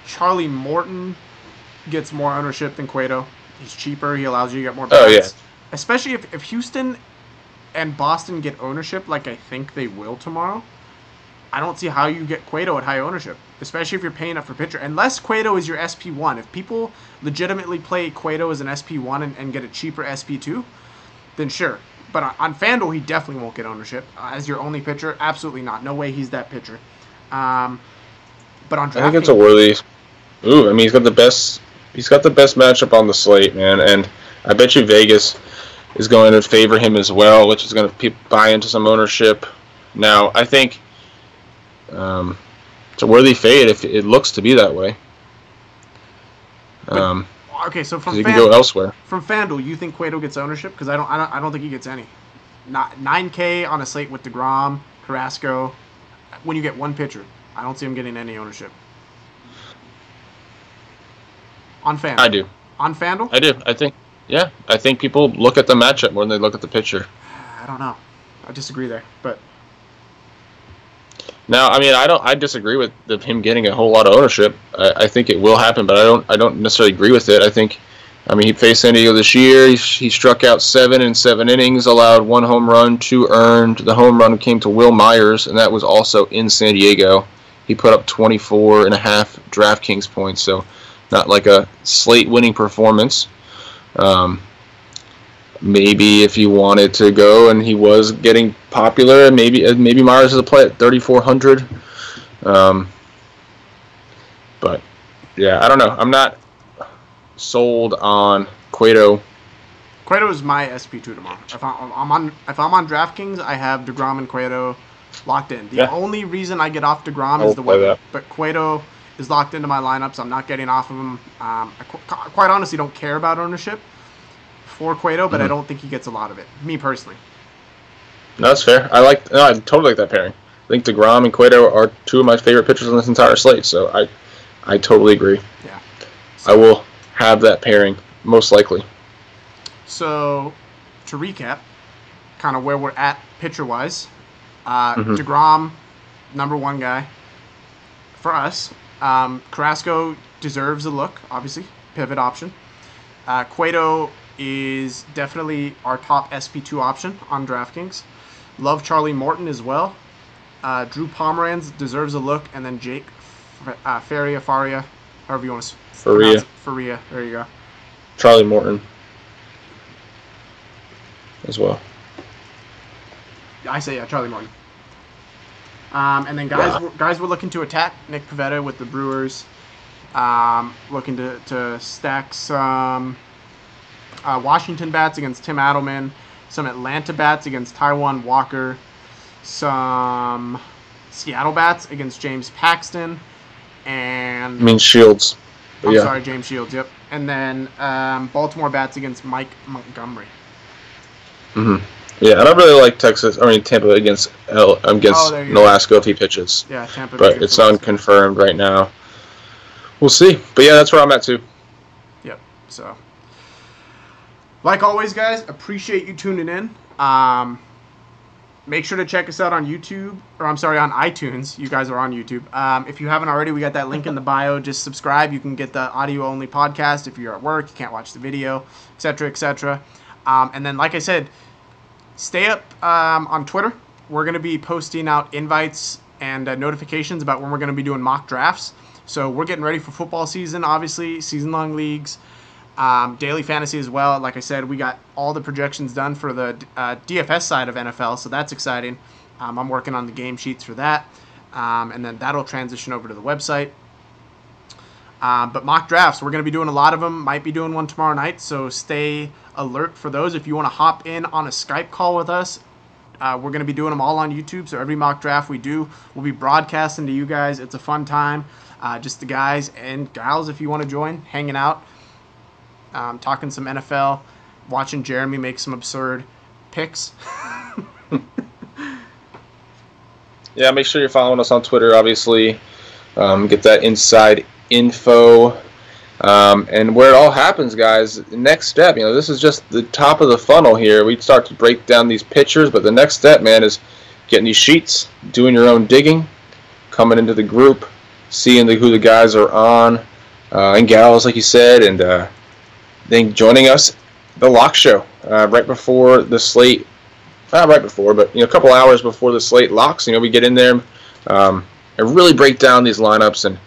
Charlie Morton gets more ownership than Cueto. He's cheaper. He allows you to get more bats. Oh, yeah. Especially if Houston and Boston get ownership like I think they will tomorrow. I don't see how you get Cueto at high ownership, especially if you're paying up for pitcher. Unless Cueto is your SP1. If people legitimately play Cueto as an SP1 and get a cheaper SP2, then sure. But on FanDuel, he definitely won't get ownership. As your only pitcher, absolutely not. No way he's that pitcher. But on DraftKings, I think it's a worthy. Ooh, I mean, he's got the best matchup on the slate, man. And I bet you Vegas is going to favor him as well, which is going to buy into some ownership. Now, I think it's a worthy fade if it looks to be that way. Okay, so you can go elsewhere. From FanDuel, you think Cueto gets ownership? Because I don't think he gets any. Not 9K on a slate with DeGrom, Carrasco. When you get one pitcher, I don't see him getting any ownership. On FanDuel, I do. On FanDuel, I do. I think people look at the matchup more than they look at the pitcher. I don't know. I disagree there, but. Now, I mean, I disagree with him getting a whole lot of ownership. I think it will happen, but I don't necessarily agree with it. I mean, he faced San Diego this year. He struck out 7 in 7 innings, allowed 1 home run, 2 earned. The home run came to Will Myers, and that was also in San Diego. He put up 24.5 DraftKings points, so not like a slate winning performance. Maybe if you wanted to go and he was getting popular, maybe Myers is a play at 3,400. But yeah, I don't know. I'm not sold on Cueto. Cueto is my SP2 tomorrow. If I'm on DraftKings, I have DeGrom and Cueto locked in. The only reason I get off DeGrom is the weather, but Cueto is locked into my lineups. I'm not getting off of him. I quite honestly don't care about ownership for Cueto, but I don't think he gets a lot of it. Me personally. No, that's fair. I totally like that pairing. I think DeGrom and Cueto are two of my favorite pitchers on this entire slate, so I totally agree. Yeah. So, I will have that pairing, most likely. So, to recap, kind of where we're at pitcher-wise, DeGrom, number one guy for us. Carrasco deserves a look, obviously, pivot option. Cueto is definitely our top SP2 option on DraftKings. Love Charlie Morton as well. Drew Pomeranz deserves a look, and then Jake Faria, however you want to pronounce it. Faria, there you go. Charlie Morton as well. I say Charlie Morton. And then guys we're looking to attack. Nick Pivetta with the Brewers. Looking to stack some Washington bats against Tim Adelman. Some Atlanta bats against Taijuan Walker. Some Seattle bats against James Paxton. And I mean Shields. I'm sorry, James Shields, yep. And then Baltimore bats against Mike Montgomery. Mm-hmm. Yeah, and I really like Tampa against Nolasco if he pitches. Yeah, Tampa. But it's unconfirmed right now. We'll see. But yeah, that's where I'm at too. Yep. So, like always, guys, appreciate you tuning in. Make sure to check us out on YouTube, on iTunes. You guys are on YouTube. If you haven't already, we got that link in the bio. Just subscribe. You can get the audio-only podcast if you're at work, you can't watch the video, etc., etc. And then, like I said, stay up on Twitter. We're going to be posting out invites and notifications about when we're going to be doing mock drafts. So we're getting ready for football season, obviously, season-long leagues. Daily fantasy as well. Like I said, we got all the projections done for the DFS side of NFL, so that's exciting. I'm working on the game sheets for that, and then that'll transition over to the website. But mock drafts, we're going to be doing a lot of them. Might be doing one tomorrow night, so stay alert for those. If you want to hop in on a Skype call with us, we're going to be doing them all on YouTube, so every mock draft we do, we'll be broadcasting to you guys. It's a fun time. Just the guys and gals, if you want to join, hanging out. Talking some NFL, watching Jeremy make some absurd picks. Yeah, make sure you're following us on Twitter, obviously. Get that inside info. And where it all happens, guys, next step, this is just the top of the funnel here. We start to break down these pictures, but the next step, man, is getting these sheets, doing your own digging, coming into the group, seeing who the guys are on, and gals, like you said, and then joining us, the lock show, right before the slate. Not right before, but a couple hours before the slate locks. We get in there and really break down these lineups, and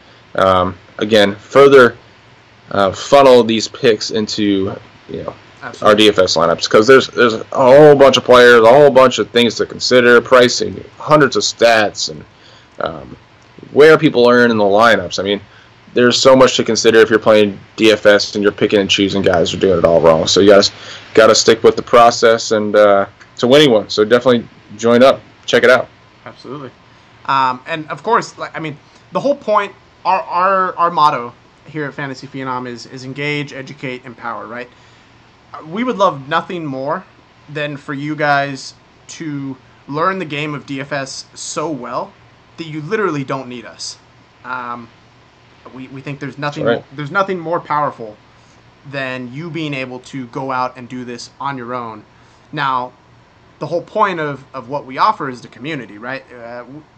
again, further funnel these picks into our DFS lineups, because there's a whole bunch of players, a whole bunch of things to consider, pricing, hundreds of stats, and where people earn in the lineups. I mean, there's so much to consider if you're playing DFS and you're picking and choosing guys who are doing it all wrong. So you guys got to stick with the process and to winning one. So definitely join up, check it out. Absolutely, and of course, the whole point, our motto here at Fantasy Phenom is engage, educate, empower. Right? We would love nothing more than for you guys to learn the game of DFS so well that you literally don't need us. We think there's nothing more powerful than you being able to go out and do this on your own. Now, the whole point of what we offer is the community, right?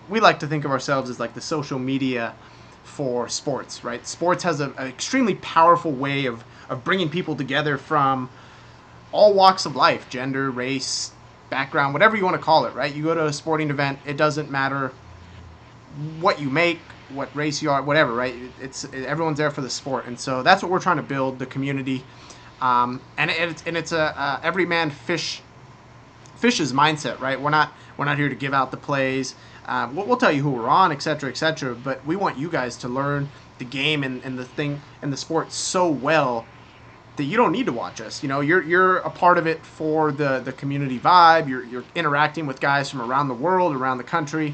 We like to think of ourselves as like the social media for sports, right? Sports has an extremely powerful way of bringing people together from all walks of life, gender, race, background, whatever you want to call it, right? You go to a sporting event, it doesn't matter what you make, what race you are, whatever, right? Everyone's there for the sport, and so that's what we're trying to build, the community. And it's a every man fish Fish's mindset, right? We're not here to give out the plays. We'll tell you who we're on, et cetera, but we want you guys to learn the game and the thing and the sport so well that you don't need to watch us. You know, you're a part of it for the community vibe. You're interacting with guys from around the world, around the country.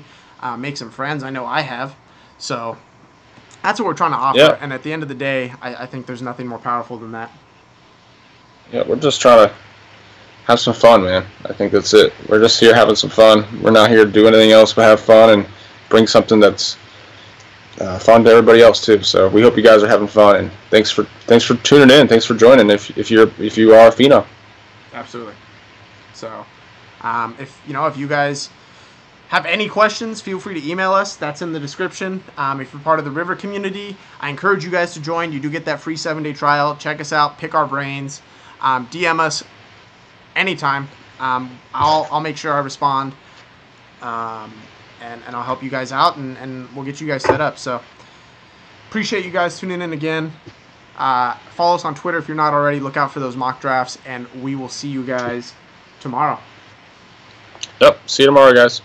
Make some friends. I know I have. So that's what we're trying to offer. Yeah. And at the end of the day, I think there's nothing more powerful than that. Yeah, we're just trying to have some fun, man. I think that's it. We're just here having some fun. We're not here to do anything else but have fun and bring something that's fun to everybody else too. So we hope you guys are having fun, and thanks for tuning in. Thanks for joining. If you are a Phenom. Absolutely. So, if you guys have any questions, feel free to email us. That's in the description. If you're part of the River community, I encourage you guys to join. You do get that free 7-day trial. Check us out. Pick our brains. DM us anytime. I'll make sure I respond. And I'll help you guys out, and we'll get you guys set up. So appreciate you guys tuning in again. Follow us on Twitter if you're not already. Look out for those mock drafts, and we will see you guys tomorrow. Yep. See you tomorrow, guys.